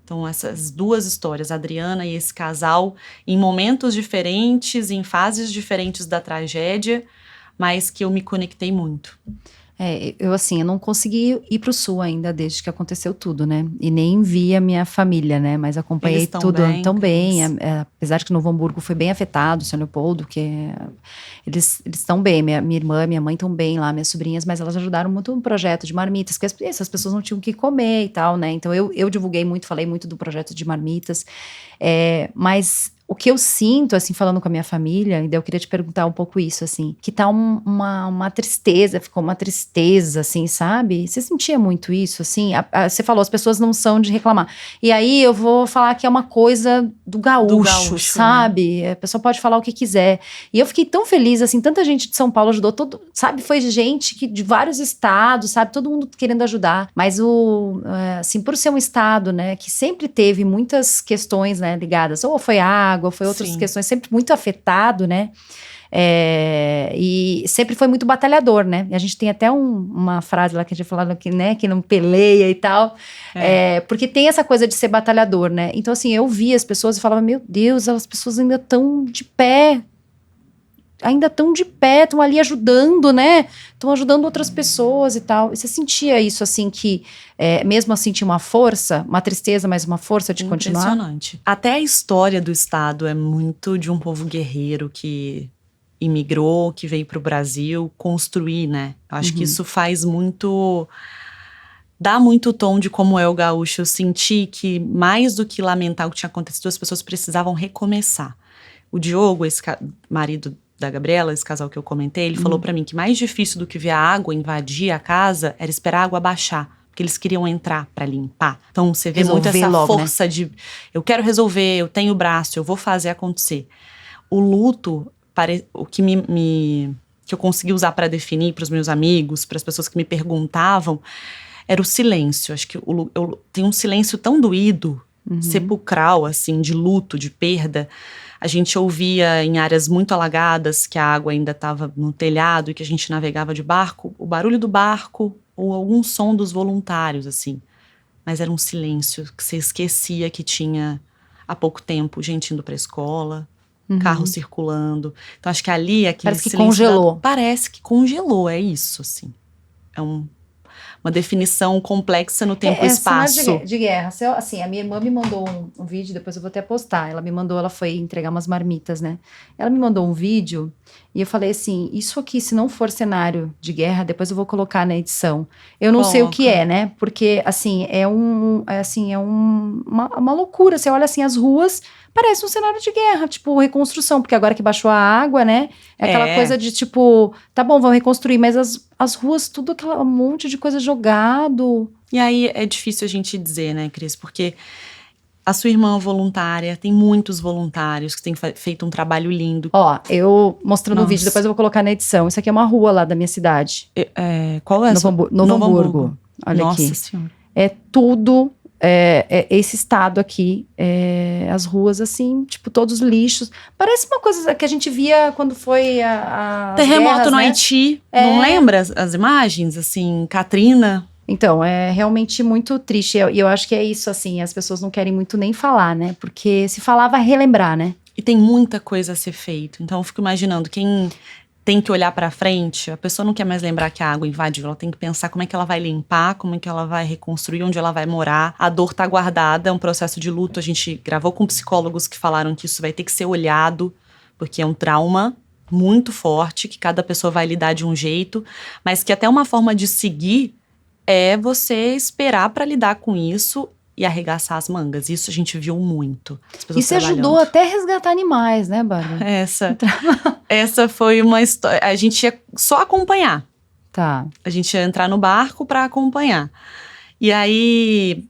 Então, essas duas histórias, a Adriana e esse casal, em momentos diferentes, em fases diferentes da tragédia, mas que eu me conectei muito. Eu não consegui ir pro sul ainda desde que aconteceu tudo, né? E nem vi a minha família, né? Mas acompanhei tudo tão bem. Apesar de que Novo Hamburgo foi bem afetado, São Leopoldo, que eles estão bem. Minha irmã, minha mãe estão bem lá, minhas sobrinhas, mas elas ajudaram muito no projeto de marmitas, porque essas pessoas não tinham o que comer e tal, né? Então eu divulguei muito, falei muito do projeto de marmitas. Mas o que eu sinto, assim, falando com a minha família, e daí eu queria te perguntar um pouco isso, assim, que tá uma tristeza, ficou uma tristeza, assim, sabe? Você sentia muito isso, assim? Você falou, as pessoas não são de reclamar. E aí eu vou falar que é uma coisa do gaúcho, sabe? Né? A pessoa pode falar o que quiser. E eu fiquei tão feliz, assim, tanta gente de São Paulo ajudou, sabe? Foi gente de vários estados, sabe? Todo mundo querendo ajudar. Mas assim, por ser um estado, né, que sempre teve muitas questões, né, ligadas, ou foi água, foi outras questões, sempre muito afetado, né? E sempre foi muito batalhador, né? E a gente tem até uma frase lá que a gente falava que, né, que não peleia e tal, porque tem essa coisa de ser batalhador, né? Então, assim, eu via as pessoas e falava, meu Deus, as pessoas ainda estão de pé, estão ali ajudando, né? Estão ajudando outras pessoas e tal. E você sentia isso, assim, que mesmo assim tinha uma força, uma tristeza, mas uma força de continuar? Impressionante. Até a história do Estado é muito de um povo guerreiro que imigrou, que veio para o Brasil construir, né? Eu acho que isso faz muito... dá muito tom de como é o gaúcho. Eu senti que, mais do que lamentar o que tinha acontecido, as pessoas precisavam recomeçar. O Diogo, esse marido da Gabriela, esse casal que eu comentei, ele falou pra mim que mais difícil do que ver a água invadir a casa era esperar a água baixar, porque eles queriam entrar pra limpar. Então você vê muito essa força, né? De eu quero resolver, eu tenho o braço, eu vou fazer acontecer. O luto, o que que eu consegui usar pra definir pros meus amigos, pras pessoas que me perguntavam, era o silêncio. Acho que eu tenho um silêncio tão doído, sepulcral, assim, de luto, de perda. A gente ouvia em áreas muito alagadas, que a água ainda estava no telhado e que a gente navegava de barco, o barulho do barco ou algum som dos voluntários, assim. mas era um silêncio que você esquecia que tinha há pouco tempo gente indo pra escola, carro circulando. Então acho que ali aquele Parece que silêncio congelou. parece que congelou, é isso, assim. É uma definição complexa no tempo e espaço. Cenário de guerra. Assim, a minha irmã me mandou um vídeo, depois eu vou até postar. Ela foi entregar umas marmitas, né? Ela me mandou um vídeo e eu falei assim, isso aqui, se não for cenário de guerra, depois eu vou colocar na edição. Eu não sei o que é, né? Porque, assim, uma loucura. Você olha, assim, as ruas, parece um cenário de guerra, tipo, reconstrução. Porque agora que baixou a água, né? É aquela coisa de, tipo, tá bom, vamos reconstruir, mas as ruas, tudo aquele monte de coisa jogado. E aí é difícil a gente dizer, né, Cris? Porque a sua irmã voluntária, tem muitos voluntários que têm feito um trabalho lindo. Ó, eu mostrando o Nossa. vídeo, depois eu vou colocar na edição. Isso aqui é uma rua lá da minha cidade. Qual é? Novo Hamburgo. Olha Nossa aqui. Senhora. É tudo, esse estado aqui, as ruas assim, tipo, todos lixos. Parece uma coisa que a gente via quando foi as Terremoto guerras, no né? Haiti, não lembra as imagens? Assim, Katrina. Então, é realmente muito triste. E eu acho que é isso, assim, as pessoas não querem muito nem falar, né? Porque se falar, vai relembrar, né? E tem muita coisa a ser feita. Então, eu fico imaginando, quem tem que olhar pra frente, a pessoa não quer mais lembrar que a água invadiu, ela tem que pensar como é que ela vai limpar, como é que ela vai reconstruir, onde ela vai morar. A dor tá guardada, é um processo de luto. A gente gravou com psicólogos que falaram que isso vai ter que ser olhado, porque é um trauma muito forte, que cada pessoa vai lidar de um jeito, mas que até uma forma de seguir é você esperar pra lidar com isso e arregaçar as mangas. Isso a gente viu muito. E você ajudou até a resgatar animais, né, Bárbara? Essa foi uma história. A gente ia só acompanhar. Tá. A gente ia entrar no barco pra acompanhar. E aí,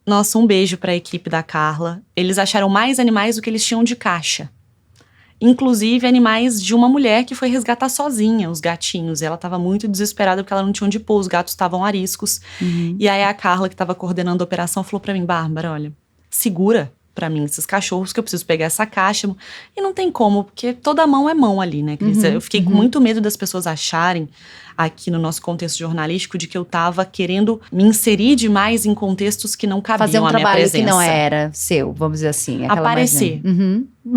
nossa, um beijo pra equipe da Carla. Eles acharam mais animais do que eles tinham de caixa. Inclusive animais de uma mulher que foi resgatar sozinha os gatinhos. E ela estava muito desesperada porque ela não tinha onde pôr, os gatos estavam ariscos. E aí a Carla, que estava coordenando a operação, falou pra mim: Bárbara, olha, segura pra mim esses cachorros que eu preciso pegar essa caixa. E não tem como, porque toda mão é mão ali, né, Cris? Eu fiquei com muito medo das pessoas acharem, aqui no nosso contexto jornalístico, de que eu tava querendo me inserir demais em contextos que não cabiam Fazer um à minha trabalho presença. que não era seu, vamos dizer assim. Aparecer.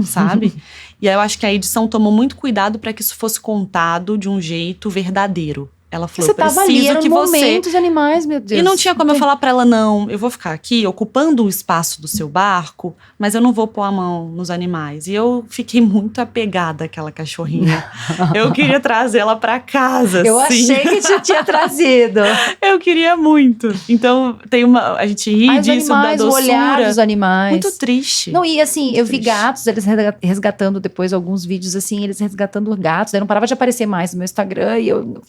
Sabe? E aí eu acho que a edição tomou muito cuidado para que isso fosse contado de um jeito verdadeiro. Ela falou, você tava ali, era no momento de animais, meu Deus. E não tinha como eu falar pra ela, não, eu vou ficar aqui ocupando o espaço do seu barco, mas eu não vou pôr a mão nos animais. E eu fiquei muito apegada àquela cachorrinha. Eu queria trazer ela pra casa, eu achei que te tinha trazido. Eu queria muito. Então, a gente ri disso, animais, da doçura. O olhar dos animais. Muito triste. Não, e assim, muito eu vi triste. gatos, eles resgatando depois alguns vídeos, assim, eles resgatando gatos. Aí não parava de aparecer mais no meu Instagram e eu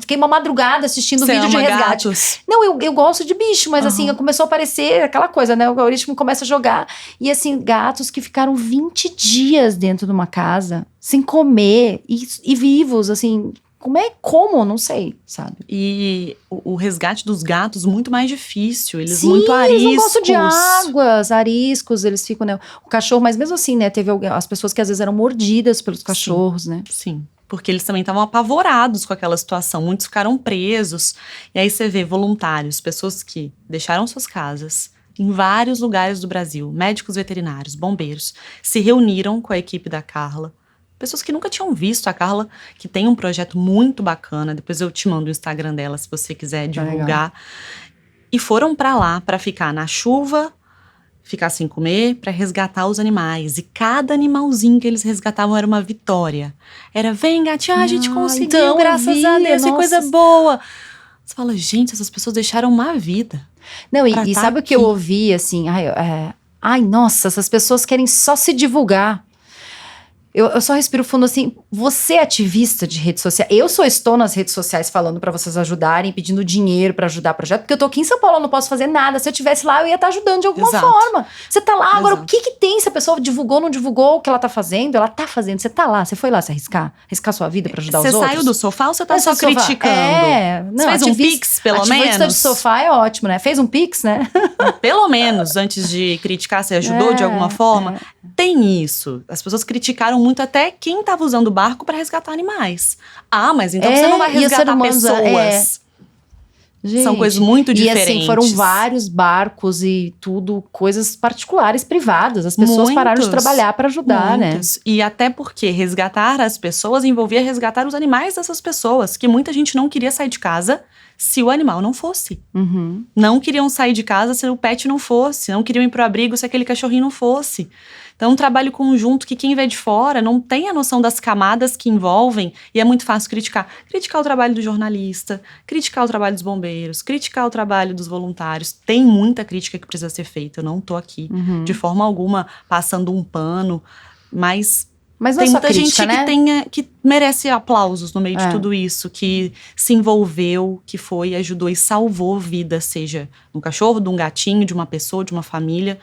fiquei uma madrugada assistindo vídeo de resgate. Gatos? Não, eu gosto de bicho, mas assim, começou a aparecer aquela coisa, né? O algoritmo começa a jogar. E assim, gatos que ficaram 20 dias dentro de uma casa, sem comer e vivos, assim. Como? Não sei, sabe? E o resgate dos gatos, muito mais difícil. Eles Sim, muito ariscos. Eles não gostam de águas, ariscos, eles ficam, né? O cachorro, mas mesmo assim, né? Teve as pessoas que às vezes eram mordidas pelos cachorros, né? Sim. Porque eles também estavam apavorados com aquela situação. Muitos ficaram presos. E aí você vê voluntários, pessoas que deixaram suas casas em vários lugares do Brasil, médicos veterinários, bombeiros, se reuniram com a equipe da Carla. Pessoas que nunca tinham visto a Carla, que tem um projeto muito bacana. Depois eu te mando o Instagram dela, se você quiser divulgar. E foram pra lá pra ficar na chuva, ficar sem comer, pra resgatar os animais. E cada animalzinho que eles resgatavam era uma vitória. Era, vem gatinho, a gente conseguiu, então, graças a Deus, que coisa boa. Você fala, gente, essas pessoas deixaram uma vida. Não, e sabe o que eu ouvi, assim? Ai, nossa, essas pessoas querem só se divulgar. Eu só respiro fundo assim, você é ativista de rede social? Estou nas redes sociais falando pra vocês ajudarem, pedindo dinheiro pra ajudar o projeto, porque eu tô aqui em São Paulo, eu não posso fazer nada. Se eu estivesse lá, eu ia estar ajudando de alguma forma. Você tá lá, agora o que tem? Se a pessoa divulgou, não divulgou o que ela tá fazendo, você tá lá, você foi lá se arriscar sua vida pra ajudar os outros? Você saiu do sofá ou você tá só criticando? Não, você fez um pix, pelo menos? Ativista de sofá é ótimo, né? Fez um pix, né? Pelo menos, antes de criticar, você ajudou de alguma forma? Tem isso. As pessoas criticaram muito até quem estava usando o barco para resgatar animais. Ah, mas então você não vai resgatar pessoas. Gente, São coisas muito diferentes. E assim, foram vários barcos e tudo, coisas particulares, privadas. As pessoas pararam de trabalhar para ajudar, né? E até porque resgatar as pessoas envolvia resgatar os animais dessas pessoas, que muita gente não queria sair de casa se o animal não fosse. Uhum. Não queriam sair de casa se o pet não fosse. Não queriam ir pro abrigo se aquele cachorrinho não fosse. Então, um trabalho conjunto que quem vê de fora não tem a noção das camadas que envolvem, e é muito fácil criticar. Criticar o trabalho do jornalista, criticar o trabalho dos bombeiros, criticar o trabalho dos voluntários. Tem muita crítica que precisa ser feita. Eu não tô aqui, de forma alguma, passando um pano, mas tem muita crítica, gente, né? que merece aplausos no meio de tudo isso, que se envolveu, que foi, ajudou e salvou vidas, seja de um cachorro, de um gatinho, de uma pessoa, de uma família.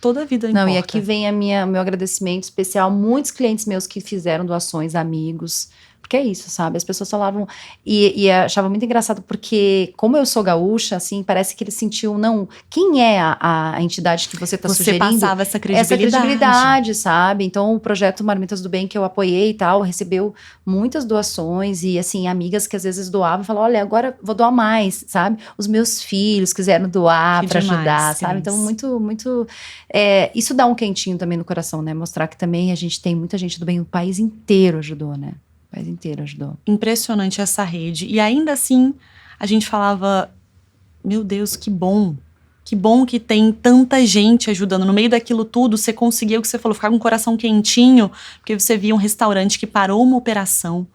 Toda a vida importa. Não, e aqui vem meu agradecimento especial. Muitos clientes meus que fizeram doações, amigos. Porque é isso, sabe? As pessoas falavam... E achavam muito engraçado, porque como eu sou gaúcha, assim, parece que eles sentiam... Não, quem é a entidade que você está sugerindo? Você passava essa credibilidade. Essa credibilidade, sabe? Então, o projeto Marmitas do Bem, que eu apoiei e tal, recebeu muitas doações. E, assim, amigas que às vezes doavam, falavam, olha, agora vou doar mais, sabe? Os meus filhos quiseram doar para ajudar, sabe? Então, muito... isso dá um quentinho também no coração, né? Mostrar que também a gente tem muita gente do bem, o país inteiro ajudou, né? O país inteiro ajudou. Impressionante essa rede. E ainda assim, a gente falava, meu Deus, que bom. Que bom que tem tanta gente ajudando. No meio daquilo tudo, você conseguiu o que você falou, ficar com o coração quentinho, porque você via um restaurante que parou uma operação,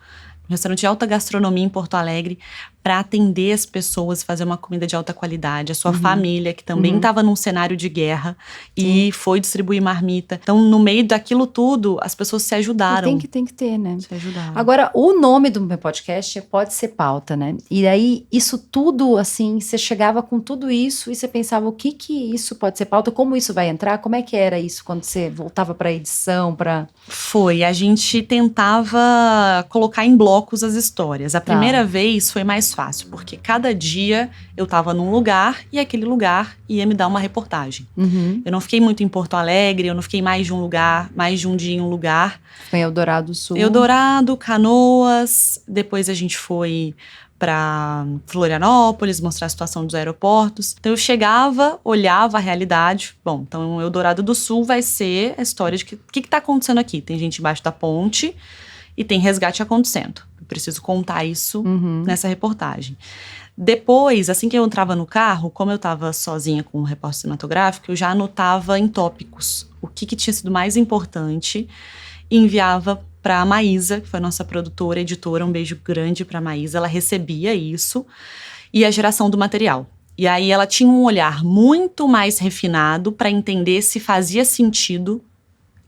um restaurante de alta gastronomia em Porto Alegre, para atender as pessoas, fazer uma comida de alta qualidade. A sua família, que também estava num cenário de guerra e foi distribuir marmita. Então, no meio daquilo tudo, as pessoas se ajudaram. Tem que ter, né? Se ajudaram. Agora, o nome do meu podcast Pode Ser Pauta, né? E aí, isso tudo, assim, você chegava com tudo isso e você pensava, o que isso pode ser pauta? Como isso vai entrar? Como é que era isso quando você voltava para a edição, Foi, a gente tentava colocar em blocos as histórias. A primeira vez foi mais fácil, porque cada dia eu estava num lugar e aquele lugar ia me dar uma reportagem. Eu não fiquei muito em Porto Alegre, eu não fiquei mais de um lugar, mais de um dia em um lugar. Foi Eldorado Sul. Eldorado, Canoas, depois a gente foi para Florianópolis, mostrar a situação dos aeroportos. Então eu chegava, olhava a realidade. Bom, então o Eldorado do Sul vai ser a história de o que está acontecendo aqui. Tem gente embaixo da ponte e tem resgate acontecendo. Eu preciso contar isso nessa reportagem. Depois, assim que eu entrava no carro, como eu estava sozinha com o repórter cinematográfico, eu já anotava em tópicos o que tinha sido mais importante e enviava para a Maísa, que foi a nossa produtora, editora. Um beijo grande para a Maísa. Ela recebia isso e a geração do material. E aí ela tinha um olhar muito mais refinado para entender se fazia sentido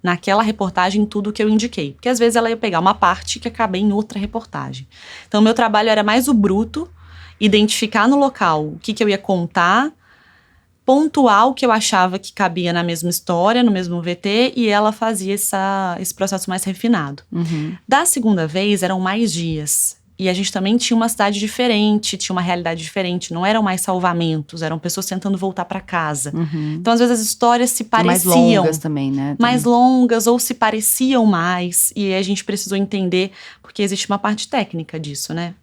naquela reportagem tudo que eu indiquei. Porque às vezes ela ia pegar uma parte que acabei em outra reportagem. Então meu trabalho era mais o bruto, identificar no local o que eu ia contar, pontuar o que eu achava que cabia na mesma história, no mesmo VT, e ela fazia esse processo mais refinado. Da segunda vez eram mais dias. E a gente também tinha uma cidade diferente, tinha uma realidade diferente. Não eram mais salvamentos, eram pessoas tentando voltar para casa. Então, às vezes, as histórias se pareciam. Mais longas também, né? Mais longas ou se pareciam mais. E a gente precisou entender, porque existe uma parte técnica disso, né?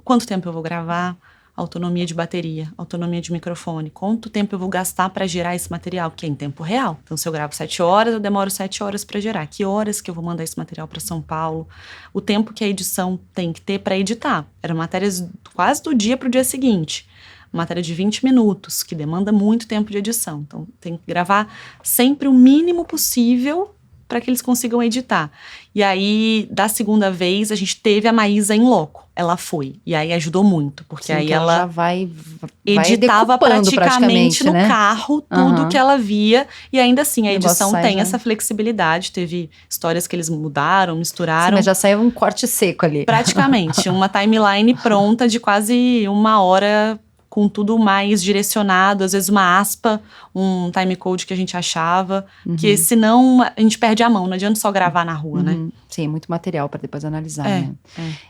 Quanto tempo eu vou gravar? Autonomia de bateria, autonomia de microfone. Quanto tempo eu vou gastar para gerar esse material? Que é em tempo real. Então, se eu gravo 7 horas, eu demoro 7 horas para gerar. Que horas que eu vou mandar esse material para São Paulo? O tempo que a edição tem que ter para editar. Eram matérias quase do dia para o dia seguinte. Matéria de 20 minutos, que demanda muito tempo de edição. Então, tem que gravar sempre o mínimo possível para que eles consigam editar. E aí, da segunda vez, a gente teve a Maísa em loco. Ela foi. E aí ajudou muito. Porque aí ela já vai editava praticamente no né? carro tudo que ela via. E ainda assim, a edição tem já essa flexibilidade. Teve histórias que eles mudaram, misturaram. Sim, mas já saiu um corte seco ali. Praticamente. Uma timeline pronta de quase 1 hora, com tudo mais direcionado, às vezes uma aspa, um timecode que a gente achava, que senão a gente perde a mão, não adianta só gravar na rua, né? Sim, muito material para depois analisar, né?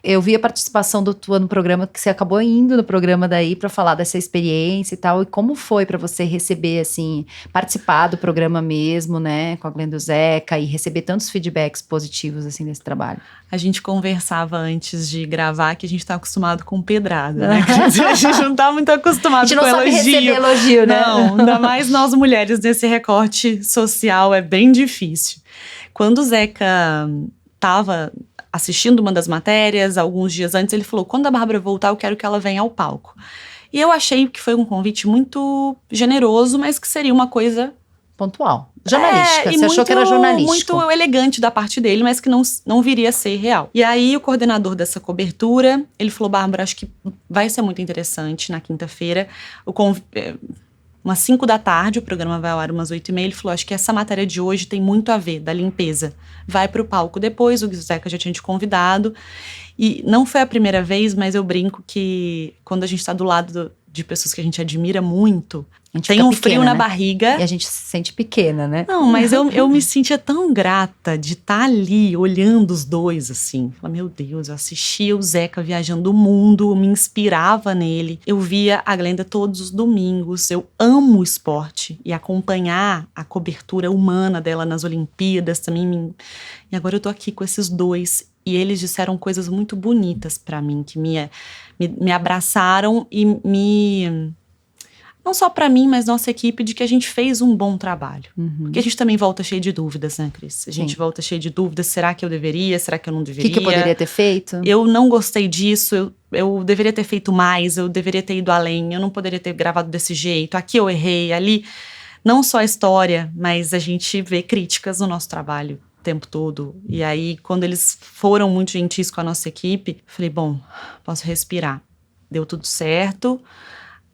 Eu vi a participação do tua no programa, que você acabou indo no programa daí para falar dessa experiência e tal, e como foi para você receber, assim, participar do programa mesmo, né, com a Glenda Zeca, e receber tantos feedbacks positivos, assim, desse trabalho? A gente conversava antes de gravar que a gente tá acostumado com pedrada, né? A gente não tá muito acostumado A gente com não sabe elogio. receber elogio, né? Não, ainda mais nós mulheres nesse recorte social, é bem difícil. Quando o Zeca estava assistindo uma das matérias, alguns dias antes, ele falou, quando a Bárbara voltar, eu quero que ela venha ao palco. E eu achei que foi um convite muito generoso, mas que seria uma coisa... Pontual. Jornalística. Você achou que era jornalístico. Muito elegante da parte dele, mas que não viria a ser real. E aí, o coordenador dessa cobertura, ele falou, Bárbara, acho que vai ser muito interessante na quinta-feira. Umas 5 da tarde, o programa vai ao ar umas 8h30. Ele falou, acho que essa matéria de hoje tem muito a ver, da limpeza. Vai pro palco depois, o Zeca já tinha te convidado. E não foi a primeira vez, mas eu brinco que quando a gente tá do lado de pessoas que a gente admira muito, tem um frio na barriga. E a gente se sente pequena, né? Não, mas eu me sentia tão grata de estar ali, olhando os dois, assim. Falei, meu Deus, eu assistia o Zeca viajando o mundo, me inspirava nele. Eu via a Glenda todos os domingos. Eu amo o esporte e acompanhar a cobertura humana dela nas Olimpíadas também. E agora eu tô aqui com esses dois. E eles disseram coisas muito bonitas pra mim, que me abraçaram e não só pra mim, mas nossa equipe, de que a gente fez um bom trabalho. Porque a gente também volta cheio de dúvidas, né, Cris? A gente volta cheio de dúvidas. Será que eu deveria? Será que eu não deveria? O que eu poderia ter feito? Eu não gostei disso. Eu deveria ter feito mais. Eu deveria ter ido além. Eu não poderia ter gravado desse jeito. Aqui eu errei, ali. Não só a história, mas a gente vê críticas no nosso trabalho o tempo todo. E aí, quando eles foram muito gentis com a nossa equipe, falei, bom, posso respirar. Deu tudo certo.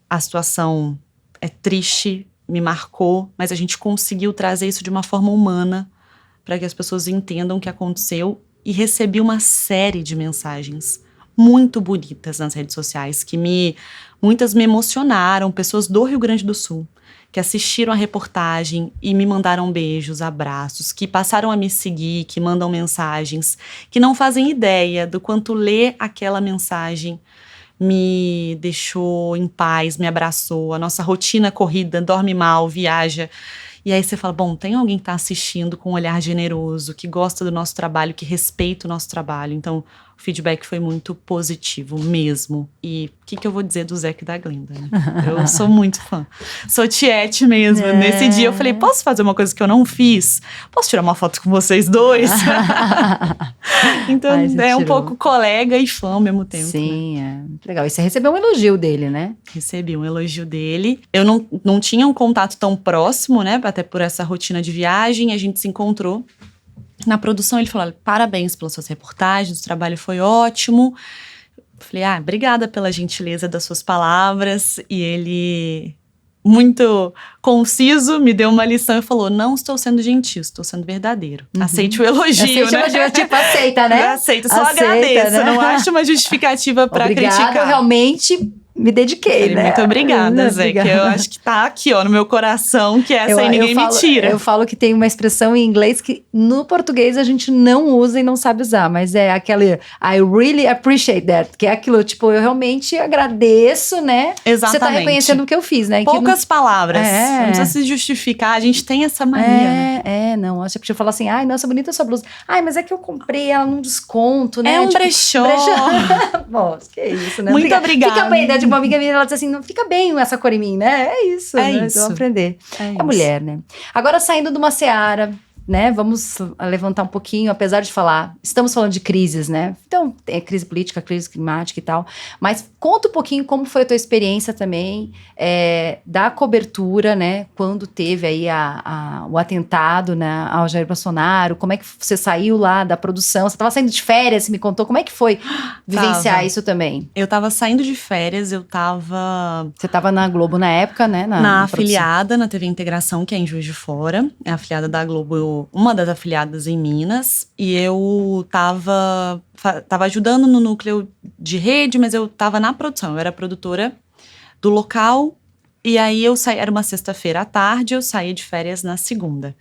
A situação é triste, me marcou, mas a gente conseguiu trazer isso de uma forma humana para que as pessoas entendam o que aconteceu, e recebi uma série de mensagens muito bonitas nas redes sociais, muitas me emocionaram, pessoas do Rio Grande do Sul, que assistiram a reportagem e me mandaram beijos, abraços, que passaram a me seguir, que mandam mensagens, que não fazem ideia do quanto ler aquela mensagem me deixou em paz, me abraçou. A nossa rotina corrida, dorme mal, viaja. E aí você fala, bom, tem alguém que tá assistindo com um olhar generoso, que gosta do nosso trabalho, que respeita o nosso trabalho. Então, o feedback foi muito positivo mesmo. E o que eu vou dizer do Zeca e da Glenda, né? Eu sou muito fã. Sou tiete mesmo. Nesse dia eu falei, posso fazer uma coisa que eu não fiz? Posso tirar uma foto com vocês dois? Então, é um pouco colega e fã ao mesmo tempo. Sim, né? Legal. E você recebeu um elogio dele, né? Recebi um elogio dele. Eu não tinha um contato tão próximo, né? Até por essa rotina de viagem. A gente se encontrou na produção. Ele falou, parabéns pelas suas reportagens, o trabalho foi ótimo. Falei, obrigada pela gentileza das suas palavras. E ele, muito conciso, me deu uma lição e falou, não estou sendo gentil, estou sendo verdadeiro. Aceite o elogio, aceite né? o elogio, tipo, aceita, né? Aceito, só agradeço. Né? Não acho uma justificativa para criticar. Eu realmente me dediquei, né? Muito obrigada, Zé, que eu acho que tá aqui, ó, no meu coração, que essa aí ninguém me tira. Eu falo que tem uma expressão em inglês que no português a gente não usa e não sabe usar, mas é aquele I really appreciate that, que é aquilo, tipo, eu realmente agradeço, né? Exatamente. Você tá reconhecendo o que eu fiz, né? Poucas palavras, não precisa se justificar, a gente tem essa mania. Não, acho que eu falar assim, ai, nossa, bonita essa blusa. Ai, mas é que eu comprei ela num desconto, né? É um brechó. Bom, que isso, né? Muito obrigada. Fica bem, né? Tipo, uma amiga minha, ela diz assim, não fica bem essa cor em mim, né? É isso, né? Isso. Então, aprender. É mulher, né? Agora, saindo de uma seara, né? Vamos levantar um pouquinho, apesar de falar, estamos falando de crises, né? Então, tem a crise política, a crise climática e tal, mas conta um pouquinho como foi a tua experiência também da cobertura, né? Quando teve aí o atentado, né, ao Jair Bolsonaro, como é que você saiu lá da produção? Você estava saindo de férias, você me contou, como é que foi vivenciar isso também? Eu tava saindo de férias, Você tava na Globo na época, né? Na afiliada, na TV Integração, que é em Juiz de Fora, é a afiliada da Globo, uma das afiliadas em Minas, e eu tava ajudando no núcleo de rede, mas eu tava na produção, eu era produtora do local, e aí eu saí, era uma sexta-feira à tarde, eu saí de férias na segunda.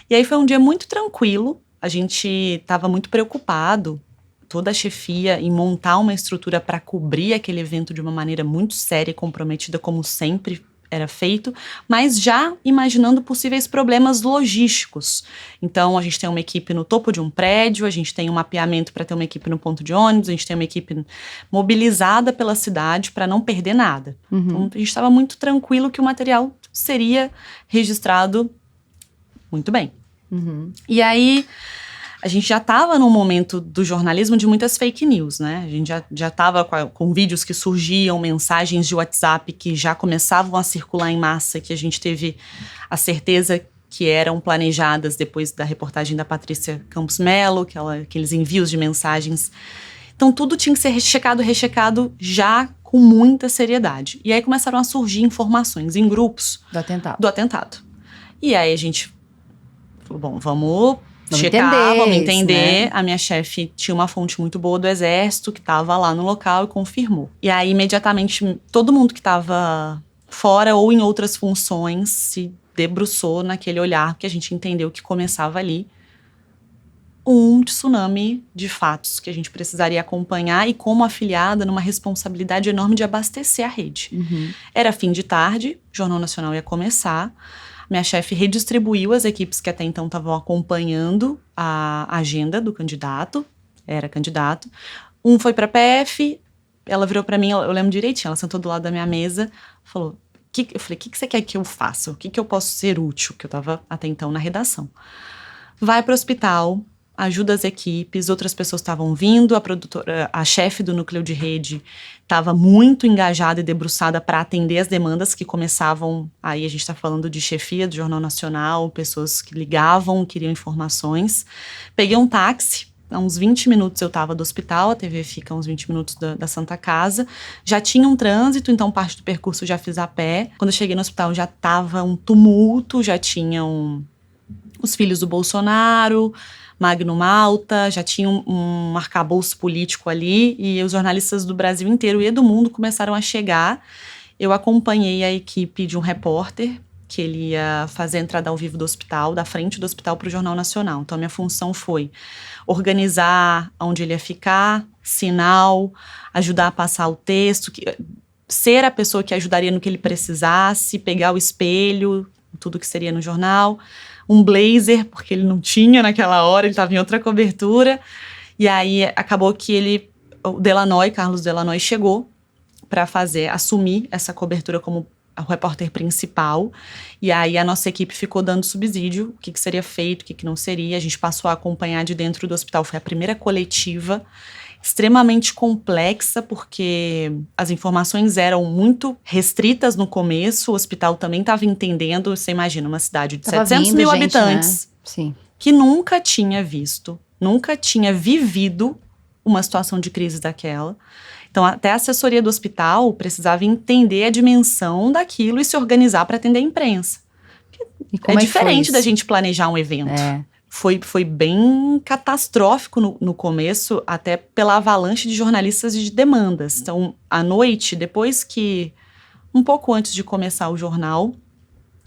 E aí foi um dia muito tranquilo, a gente tava muito preocupado, toda a chefia, em montar uma estrutura para cobrir aquele evento de uma maneira muito séria e comprometida, como sempre era feito, mas já imaginando possíveis problemas logísticos. Então, a gente tem uma equipe no topo de um prédio, a gente tem um mapeamento para ter uma equipe no ponto de ônibus, a gente tem uma equipe mobilizada pela cidade para não perder nada. Então, a gente estava muito tranquilo que o material seria registrado muito bem. E aí, a gente já estava num momento do jornalismo de muitas fake news, né? A gente já estava com vídeos que surgiam, mensagens de WhatsApp que já começavam a circular em massa, que a gente teve a certeza que eram planejadas depois da reportagem da Patrícia Campos Mello, aqueles envios de mensagens. Então, tudo tinha que ser rechecado já com muita seriedade. E aí começaram a surgir informações em grupos do atentado. E aí a gente falou, bom, vamos entender. Né? A minha chefe tinha uma fonte muito boa do Exército, que estava lá no local e confirmou. E aí, imediatamente, todo mundo que estava fora ou em outras funções se debruçou naquele olhar, que a gente entendeu que começava ali um tsunami de fatos que a gente precisaria acompanhar e, como afiliada, numa responsabilidade enorme de abastecer a rede. Era fim de tarde, o Jornal Nacional ia começar. Minha chefe redistribuiu as equipes que até então estavam acompanhando a agenda do candidato, era candidato. Um foi para a PF, ela virou para mim, eu lembro direitinho, ela sentou do lado da minha mesa, falou, eu falei, o que você quer que eu faça? O que eu posso ser útil? Que eu estava até então na redação. Vai para o hospital, ajuda as equipes, outras pessoas estavam vindo, a chefe do núcleo de rede estava muito engajada e debruçada para atender as demandas que começavam, aí a gente está falando de chefia do Jornal Nacional, pessoas que ligavam, queriam informações. Peguei um táxi, há uns 20 minutos eu estava do hospital, a TV fica a uns 20 minutos da Santa Casa, já tinha um trânsito, então parte do percurso eu já fiz a pé. Quando eu cheguei no hospital já estava um tumulto, já tinham os filhos do Bolsonaro, Magno Malta, já tinha um arcabouço político ali, e os jornalistas do Brasil inteiro e do mundo começaram a chegar. Eu acompanhei a equipe de um repórter, que ele ia fazer a entrada ao vivo do hospital, da frente do hospital para o Jornal Nacional. Então, a minha função foi organizar onde ele ia ficar, sinal, ajudar a passar o texto, ser a pessoa que ajudaria no que ele precisasse, pegar o espelho, tudo que seria no jornal, um blazer, porque ele não tinha naquela hora, ele estava em outra cobertura. E aí acabou que o Carlos Delanoy chegou para assumir essa cobertura como o repórter principal. E aí a nossa equipe ficou dando subsídio, o que seria feito, o que não seria. A gente passou a acompanhar de dentro do hospital, foi a primeira coletiva, extremamente complexa, porque as informações eram muito restritas no começo, o hospital também estava entendendo, você imagina, uma cidade de 700 mil habitantes, né? Sim. Que nunca tinha vivido uma situação de crise daquela. Então, até a assessoria do hospital precisava entender a dimensão daquilo e se organizar para atender a imprensa. É diferente da gente planejar um evento. Foi bem catastrófico no começo, até pela avalanche de jornalistas e de demandas. Então, à noite, um pouco antes de começar o jornal,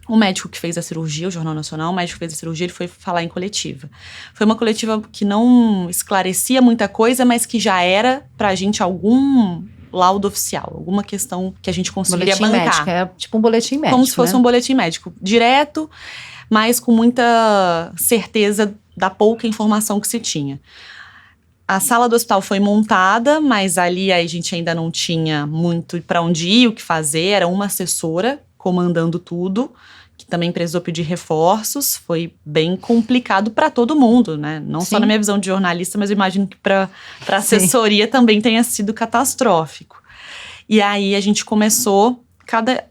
o médico que fez a cirurgia, o Jornal Nacional, o médico que fez a cirurgia, ele foi falar em coletiva. Foi uma coletiva que não esclarecia muita coisa, mas que já era pra gente algum laudo oficial, alguma questão que a gente conseguiria bancar. Médico, é tipo um boletim médico, como se fosse um boletim médico, direto, mas com muita certeza da pouca informação que se tinha. A sala do hospital foi montada, mas ali a gente ainda não tinha muito para onde ir, o que fazer. Era uma assessora comandando tudo, que também precisou pedir reforços. Foi bem complicado para todo mundo, né? Não Sim. só na minha visão de jornalista, mas eu imagino que para a assessoria também tenha sido catastrófico. E aí a gente começou, cada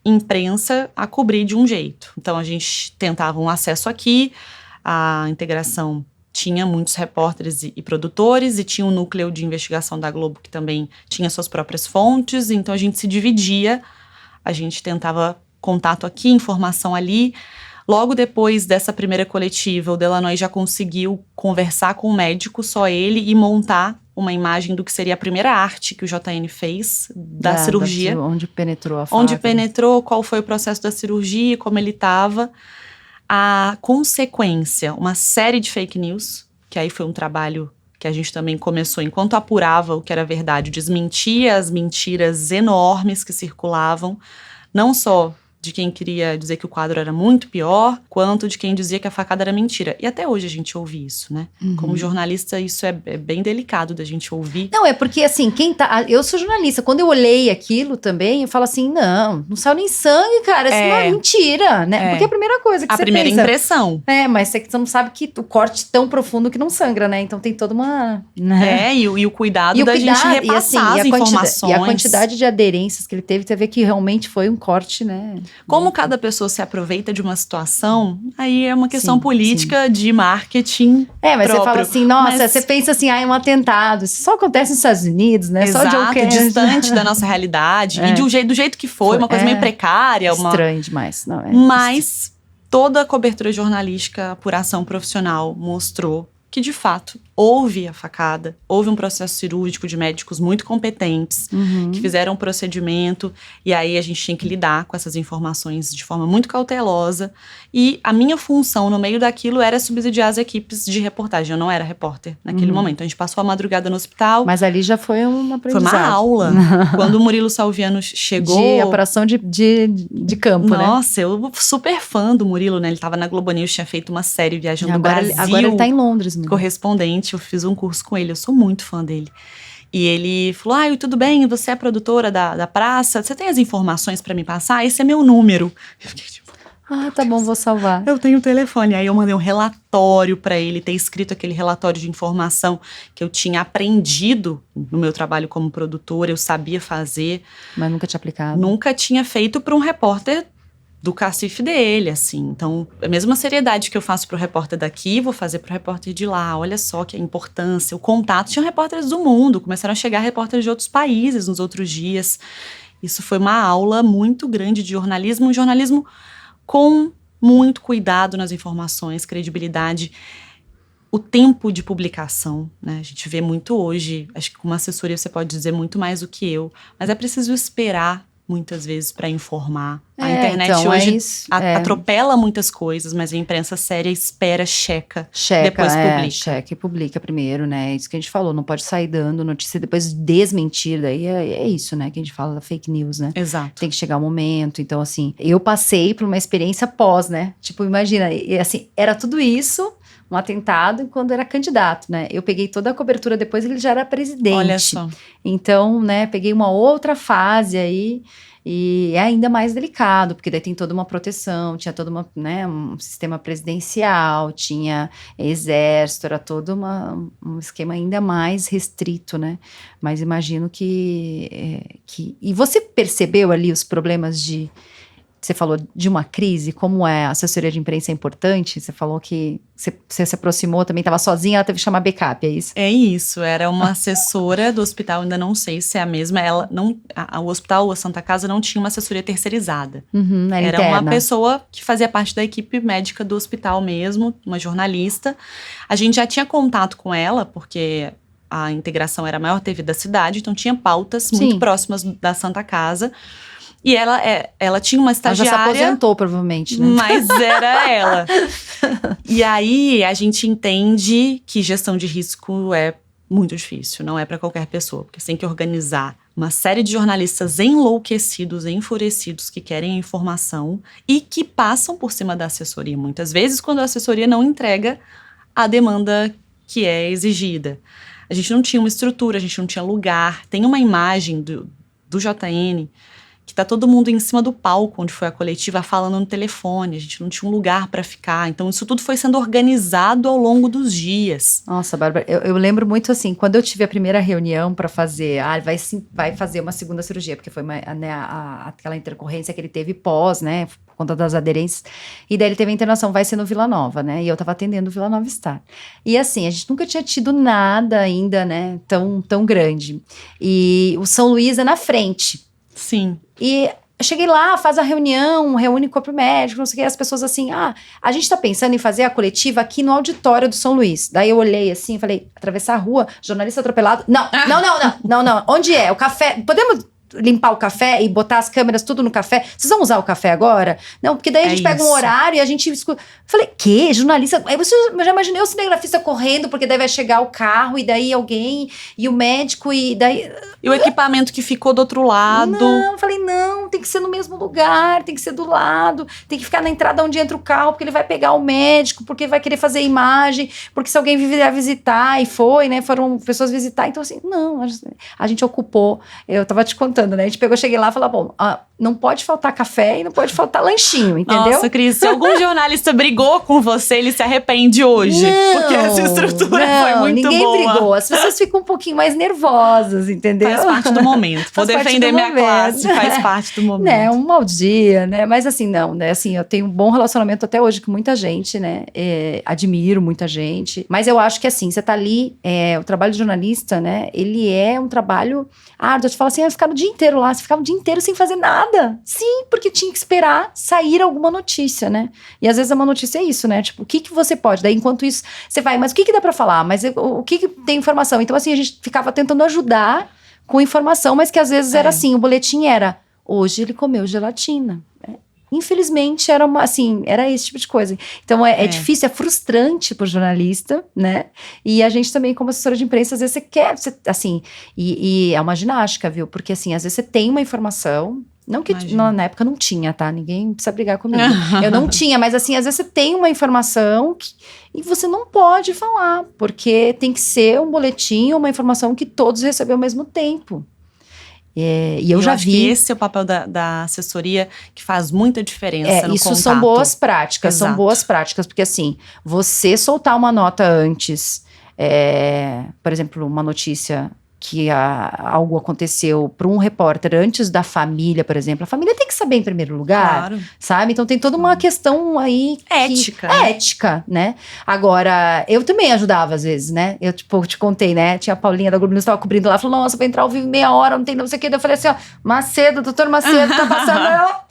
imprensa a cobrir de um jeito. Então a gente tentava um acesso aqui, a integração tinha muitos repórteres e produtores, e tinha um núcleo de investigação da Globo que também tinha suas próprias fontes, então a gente se dividia, a gente tentava contato aqui, informação ali. Logo depois dessa primeira coletiva, o Delanoy já conseguiu conversar com o médico, só ele, e montar uma imagem do que seria a primeira arte que o JN fez da cirurgia. Onde penetrou a faca. Onde penetrou, qual foi o processo da cirurgia, como ele estava. A consequência, uma série de fake news, que aí foi um trabalho que a gente também começou, enquanto apurava o que era verdade, desmentia as mentiras enormes que circulavam Não só de quem queria dizer que o quadro era muito pior, quanto de quem dizia que a facada era mentira. E até hoje a gente ouve isso, né? Como jornalista, isso é bem delicado da gente ouvir. Não, é porque assim, eu sou jornalista, quando eu olhei aquilo também, eu falo assim, não saiu nem sangue, cara, isso não é mentira, né? Porque é a primeira coisa que você pensa. A primeira impressão. Mas você não sabe que o corte tão profundo que não sangra, né? Então tem toda uma... Né? E o cuidado da gente repassar as informações. E a quantidade de aderências que ele teve, você vê que realmente foi um corte, né? Como cada pessoa se aproveita de uma situação, aí é uma questão política de marketing mas próprio. Você fala assim, nossa, você pensa assim, é um atentado. Isso só acontece nos Estados Unidos, né? Exato, só John distante da nossa realidade. E do jeito que foi, uma coisa meio precária. Estranho demais. Não, mas toda a cobertura jornalística, apuração profissional, mostrou que, de fato, houve a facada, houve um processo cirúrgico de médicos muito competentes, que fizeram um procedimento, e aí a gente tinha que lidar com essas informações de forma muito cautelosa, e a minha função no meio daquilo era subsidiar as equipes de reportagem. Eu não era repórter naquele momento, a gente passou a madrugada no hospital. Mas ali já foi uma aprendizado. Foi uma aula. Quando o Murilo Salviano chegou... De apuração de campo, né? Nossa, eu super fã do Murilo, né? Ele tava na Globo News, tinha feito uma série viajando no Brasil. Agora ele tá em Londres, mesmo. Correspondente, eu fiz um curso com ele, eu sou muito fã dele. E ele falou, tudo bem, você é produtora da praça, você tem as informações pra me passar? Esse é meu número. Eu fiquei tipo... tá bom, vou salvar. Eu tenho o telefone. Aí eu mandei um relatório pra ele, ter escrito aquele relatório de informação que eu tinha aprendido no meu trabalho como produtora, eu sabia fazer. Mas nunca tinha aplicado. Nunca tinha feito pra um repórter do cacife dele, assim. Então, a mesma seriedade que eu faço pro repórter daqui, vou fazer pro repórter de lá. Olha só que a importância, o contato. Tinham repórteres do mundo, começaram a chegar repórteres de outros países nos outros dias. Isso foi uma aula muito grande de jornalismo, um jornalismo com muito cuidado nas informações, credibilidade, o tempo de publicação, né? A gente vê muito hoje, acho que com uma assessoria você pode dizer muito mais do que eu, mas é preciso esperar muitas vezes para informar. A internet então, hoje atropela muitas coisas, mas a imprensa séria espera, checa depois publica. Checa e publica primeiro, né? Isso que a gente falou, não pode sair dando notícia e depois desmentir, daí é isso, né? Que a gente fala da fake news, né? Exato. Tem que chegar o momento, então assim, eu passei por uma experiência pós, né? Tipo, imagina, assim, era tudo isso, um atentado quando era candidato, né? Eu peguei toda a cobertura depois, ele já era presidente. Olha só. Então, né, peguei uma outra fase aí, e é ainda mais delicado, porque daí tem toda uma proteção, tinha todo uma, né, um sistema presidencial, tinha exército, era todo um esquema ainda mais restrito, né? Mas imagino que... E você percebeu ali os problemas você falou de uma crise, como a assessoria de imprensa é importante, você falou que você se aproximou, também estava sozinha, ela teve que chamar backup, é isso? É isso, era uma assessora do hospital, ainda não sei se é a mesma, ela não, o hospital, a Santa Casa, não tinha uma assessoria terceirizada. Era interna. Uma pessoa que fazia parte da equipe médica do hospital mesmo, uma jornalista. A gente já tinha contato com ela, porque a integração era a maior TV da cidade, então tinha pautas muito próximas da Santa Casa. E ela tinha uma estagiária... Ela já se aposentou, provavelmente, né? Mas era ela. E aí, a gente entende que gestão de risco é muito difícil. Não é para qualquer pessoa. Porque você tem que organizar uma série de jornalistas enlouquecidos, enfurecidos, que querem informação e que passam por cima da assessoria. Muitas vezes, quando a assessoria não entrega a demanda que é exigida. A gente não tinha uma estrutura, a gente não tinha lugar. Tem uma imagem do JN... que tá todo mundo em cima do palco onde foi a coletiva falando no telefone, a gente não tinha um lugar para ficar, então isso tudo foi sendo organizado ao longo dos dias. Nossa, Bárbara, eu lembro muito assim, quando eu tive a primeira reunião para fazer, vai fazer uma segunda cirurgia, porque foi aquela intercorrência que ele teve pós, né, por conta das aderências, e daí ele teve a internação, vai ser no Vila Nova, né, e eu tava atendendo o Vila Nova Star. E assim, a gente nunca tinha tido nada ainda, né, tão grande. E o São Luís é na frente. Sim. E eu cheguei lá, faz a reunião, reúne o corpo médico, não sei o que, as pessoas assim, a gente tá pensando em fazer a coletiva aqui no auditório do São Luís. Daí eu olhei assim, falei, atravessar a rua, jornalista atropelado, não, onde é? O café, podemos... limpar o café e botar as câmeras tudo no café? Vocês vão usar o café agora? Não, porque daí a gente pega um horário e a gente escuta. Falei, que? Jornalista? Aí eu já imaginei o cinegrafista correndo, porque daí vai chegar o carro e daí alguém, e o médico, e daí... E o equipamento que ficou do outro lado. Não, falei, não, tem que ser no mesmo lugar, tem que ser do lado, tem que ficar na entrada onde entra o carro, porque ele vai pegar o médico, porque vai querer fazer imagem, porque se alguém vier visitar, e foi, né, foram pessoas visitar, então assim, não, a gente ocupou, eu tava te contando, né, a gente pegou, cheguei lá e falou, bom, não pode faltar café e não pode faltar lanchinho, entendeu? Nossa, Cris, se algum jornalista brigou com você, ele se arrepende hoje, porque essa estrutura foi muito ninguém boa. Ninguém brigou, as pessoas ficam um pouquinho mais nervosas, entendeu? Faz parte do momento, vou defender minha classe, faz parte do momento. Né, um mau dia, né, mas assim, não, né, assim, eu tenho um bom relacionamento até hoje com muita gente, né, admiro muita gente, mas eu acho que assim, você tá ali, o trabalho de jornalista, né, ele é um trabalho árduo, te falo assim, eu ficava o dia inteiro lá, você ficava o dia inteiro sem fazer nada. Sim, porque tinha que esperar sair alguma notícia, né? E às vezes uma notícia é isso, né? Tipo, o que você pode? Daí, enquanto isso, você vai, mas o que dá pra falar? Mas o que tem informação? Então, assim, a gente ficava tentando ajudar com informação, mas que às vezes era assim, o boletim era, hoje ele comeu gelatina. Infelizmente, era era esse tipo de coisa. Então, é difícil, é frustrante pro jornalista, né? E a gente também, como assessora de imprensa, às vezes você quer, assim, e é uma ginástica, viu? Porque, assim, às vezes você tem uma informação, não que na época não tinha, tá? Ninguém precisa brigar comigo. Eu não tinha, mas assim, às vezes você tem uma informação e você não pode falar, porque tem que ser um boletim, uma informação que todos recebem ao mesmo tempo. E eu já acho vi. Que esse é o papel da assessoria que faz muita diferença no isso contato. São boas práticas, Exato. São boas práticas, porque assim, você soltar uma nota antes, por exemplo, uma notícia que algo aconteceu para um repórter antes da família, por exemplo, a família tem que saber em primeiro lugar, claro. Sabe? Então tem toda uma questão aí ética, né? Agora, eu também ajudava às vezes, né? Eu te contei, né? Tinha a Paulinha da Globo News, estava cobrindo lá, falou, nossa, vai entrar ao vivo meia hora, não tem não sei o que. Eu falei assim, ó, Macedo, doutor Macedo, tá passando, ela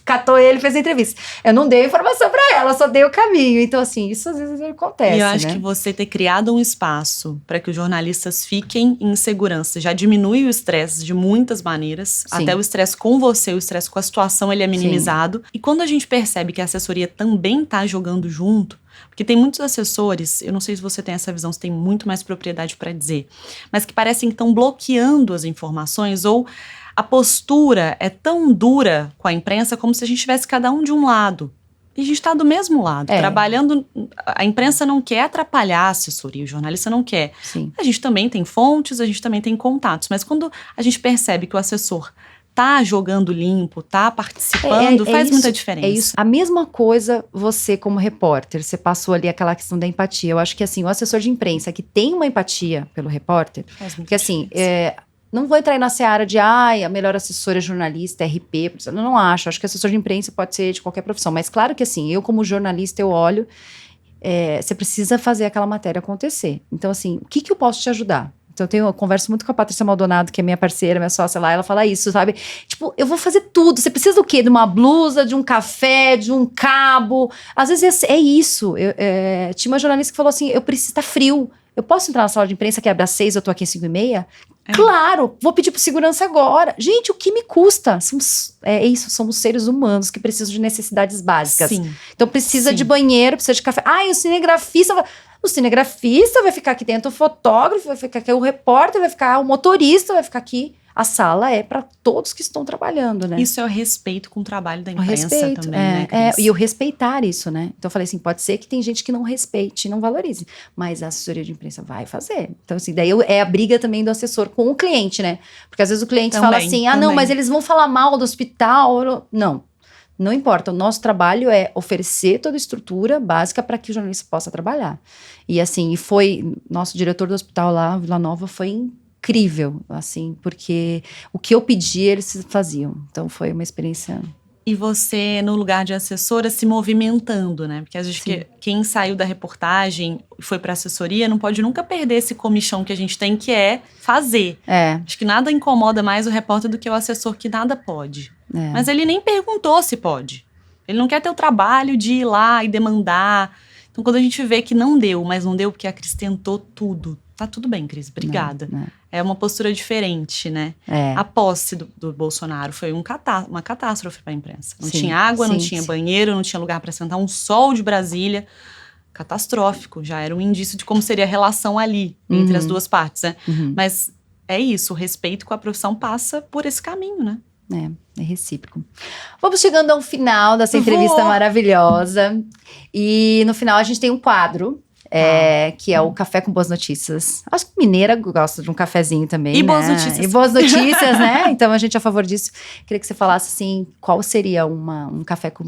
catou ele, fez a entrevista. Eu não dei a informação para ela, só dei o caminho. Então, assim, isso às vezes acontece, E eu acho né? que você ter criado um espaço para que os jornalistas fiquem em segurança já diminui o estresse de muitas maneiras. Sim. Até o estresse com você, o estresse com a situação, ele é minimizado. Sim. E quando a gente percebe que a assessoria também tá jogando junto, porque tem muitos assessores, eu não sei se você tem essa visão, você tem muito mais propriedade para dizer, mas que parecem que estão bloqueando as informações ou a postura é tão dura com a imprensa como se a gente tivesse cada um de um lado. E a gente está do mesmo lado, trabalhando. A imprensa não quer atrapalhar a assessoria, o jornalista não quer. Sim. A gente também tem fontes, a gente também tem contatos, mas quando a gente percebe que o assessor tá jogando limpo, tá participando, faz muita diferença. É isso. A mesma coisa você como repórter, você passou ali aquela questão da empatia. Eu acho que assim, o assessor de imprensa que tem uma empatia pelo repórter, porque assim, não vou entrar aí na seara de, a melhor assessora é jornalista, RP, eu não acho que assessor de imprensa pode ser de qualquer profissão, mas claro que assim, eu como jornalista, eu olho, você precisa fazer aquela matéria acontecer. Então assim, o que eu posso te ajudar? Então eu converso muito com a Patrícia Maldonado, que é minha parceira, minha sócia lá, ela fala isso, sabe? Tipo, eu vou fazer tudo, você precisa do quê? De uma blusa, de um café, de um cabo, às vezes é isso. Tinha uma jornalista que falou assim, eu preciso, tá frio, eu posso entrar na sala de imprensa que abre às 6, eu tô aqui às 5:30? Claro, vou pedir pro segurança agora. Gente, o que me custa? Somos seres humanos que precisam de necessidades básicas. Sim. Então precisa de banheiro, precisa de café. O cinegrafista vai ficar aqui dentro, o fotógrafo vai ficar aqui, o repórter vai ficar, o motorista vai ficar aqui. A sala é para todos que estão trabalhando, né? Isso é o respeito com o trabalho da imprensa também, né, Cris? E o respeitar isso, né? Então eu falei assim, pode ser que tem gente que não respeite, não valorize, mas a assessoria de imprensa vai fazer. Então assim, daí é a briga também do assessor com o cliente, né? Porque às vezes o cliente fala assim, não, mas eles vão falar mal do hospital. Não importa, o nosso trabalho é oferecer toda a estrutura básica para que o jornalista possa trabalhar. E assim, nosso diretor do hospital lá, Vila Nova, foi incrível, assim, porque o que eu pedi, eles faziam. Então, foi uma experiência... E você, no lugar de assessora, se movimentando, né? Porque às vezes quem saiu da reportagem e foi para assessoria não pode nunca perder esse comichão que a gente tem, que é fazer. Acho que nada incomoda mais o repórter do que o assessor que nada pode. Mas ele nem perguntou se pode. Ele não quer ter o trabalho de ir lá e demandar. Então, quando a gente vê que não deu, mas não deu porque a Cris tentou tudo, tá tudo bem, Cris, obrigada. É uma postura diferente, né? A posse do Bolsonaro foi uma catástrofe para a imprensa. Não tinha água, não tinha banheiro, não tinha lugar para sentar, um sol de Brasília. Catastrófico, já era um indício de como seria a relação ali, entre as duas partes, né? Mas é isso, o respeito com a profissão passa por esse caminho, né? É recíproco. Vamos chegando ao final dessa entrevista maravilhosa. E no final a gente tem um quadro, que é o Café com Boas Notícias. Acho que mineira gosta de um cafezinho também, e né? boas notícias. E boas notícias, né? Então a gente é a favor disso. Queria que você falasse, assim, qual seria um café com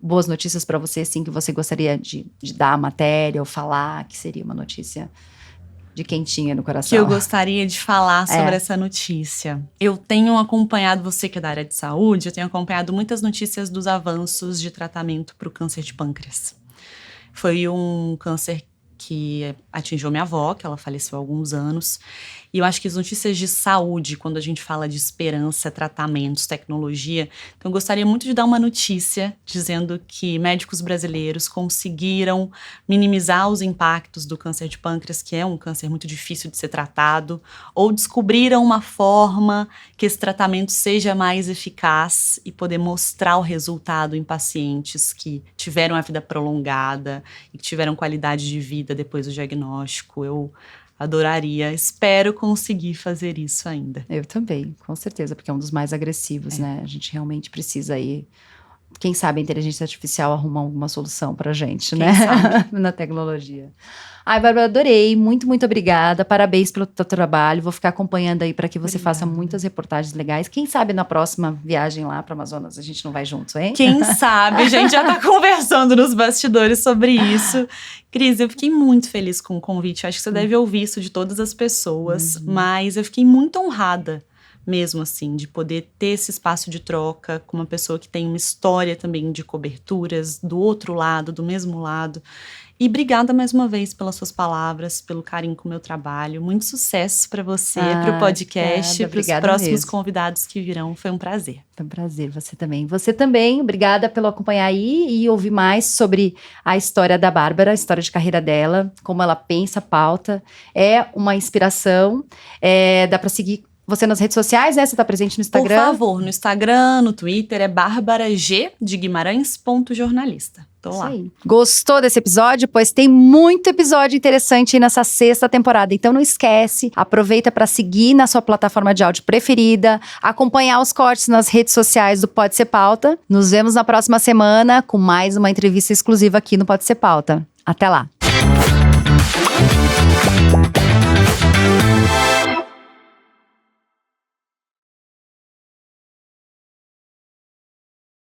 boas notícias para você, assim, que você gostaria de dar a matéria ou falar, que seria uma notícia de quentinha no coração. Que eu gostaria de falar sobre essa notícia. Eu tenho acompanhado, você que é da área de saúde, eu tenho acompanhado muitas notícias dos avanços de tratamento para o câncer de pâncreas. Foi um câncer que atingiu minha avó, que ela faleceu há alguns anos. E eu acho que as notícias de saúde, quando a gente fala de esperança, tratamentos, tecnologia, então eu gostaria muito de dar uma notícia dizendo que médicos brasileiros conseguiram minimizar os impactos do câncer de pâncreas, que é um câncer muito difícil de ser tratado, ou descobriram uma forma que esse tratamento seja mais eficaz e poder mostrar o resultado em pacientes que tiveram a vida prolongada e que tiveram qualidade de vida depois do diagnóstico. Eu adoraria, espero conseguir fazer isso ainda. Eu também, com certeza, porque é um dos mais agressivos, né? A gente realmente precisa aí, quem sabe a inteligência artificial arruma alguma solução pra gente, né? Na tecnologia. Ai, Bárbara, adorei, muito, muito obrigada, parabéns pelo teu trabalho, vou ficar acompanhando aí para que você faça muitas reportagens legais. Quem sabe na próxima viagem lá para Amazonas a gente não vai juntos, hein? Quem sabe, a gente já tá conversando nos bastidores sobre isso. Cris, eu fiquei muito feliz com o convite, acho que você deve ouvir isso de todas as pessoas, mas eu fiquei muito honrada mesmo assim, de poder ter esse espaço de troca com uma pessoa que tem uma história também de coberturas do outro lado, do mesmo lado. E obrigada mais uma vez pelas suas palavras, pelo carinho com o meu trabalho. Muito sucesso para você, para o podcast, para os próximos convidados que virão. Foi um prazer. Foi um prazer, você também. Você também, obrigada pelo acompanhar aí e ouvir mais sobre a história da Bárbara, a história de carreira dela, como ela pensa, pauta. É uma inspiração, dá para seguir você nas redes sociais, né? Você tá presente no Instagram? Por favor, no Instagram, no Twitter, é barbara.g.jornalista. Tô lá. Aí. Gostou desse episódio? Pois tem muito episódio interessante aí nessa 6ª temporada. Então não esquece, aproveita para seguir na sua plataforma de áudio preferida, acompanhar os cortes nas redes sociais do Pode Ser Pauta. Nos vemos na próxima semana com mais uma entrevista exclusiva aqui no Pode Ser Pauta. Até lá!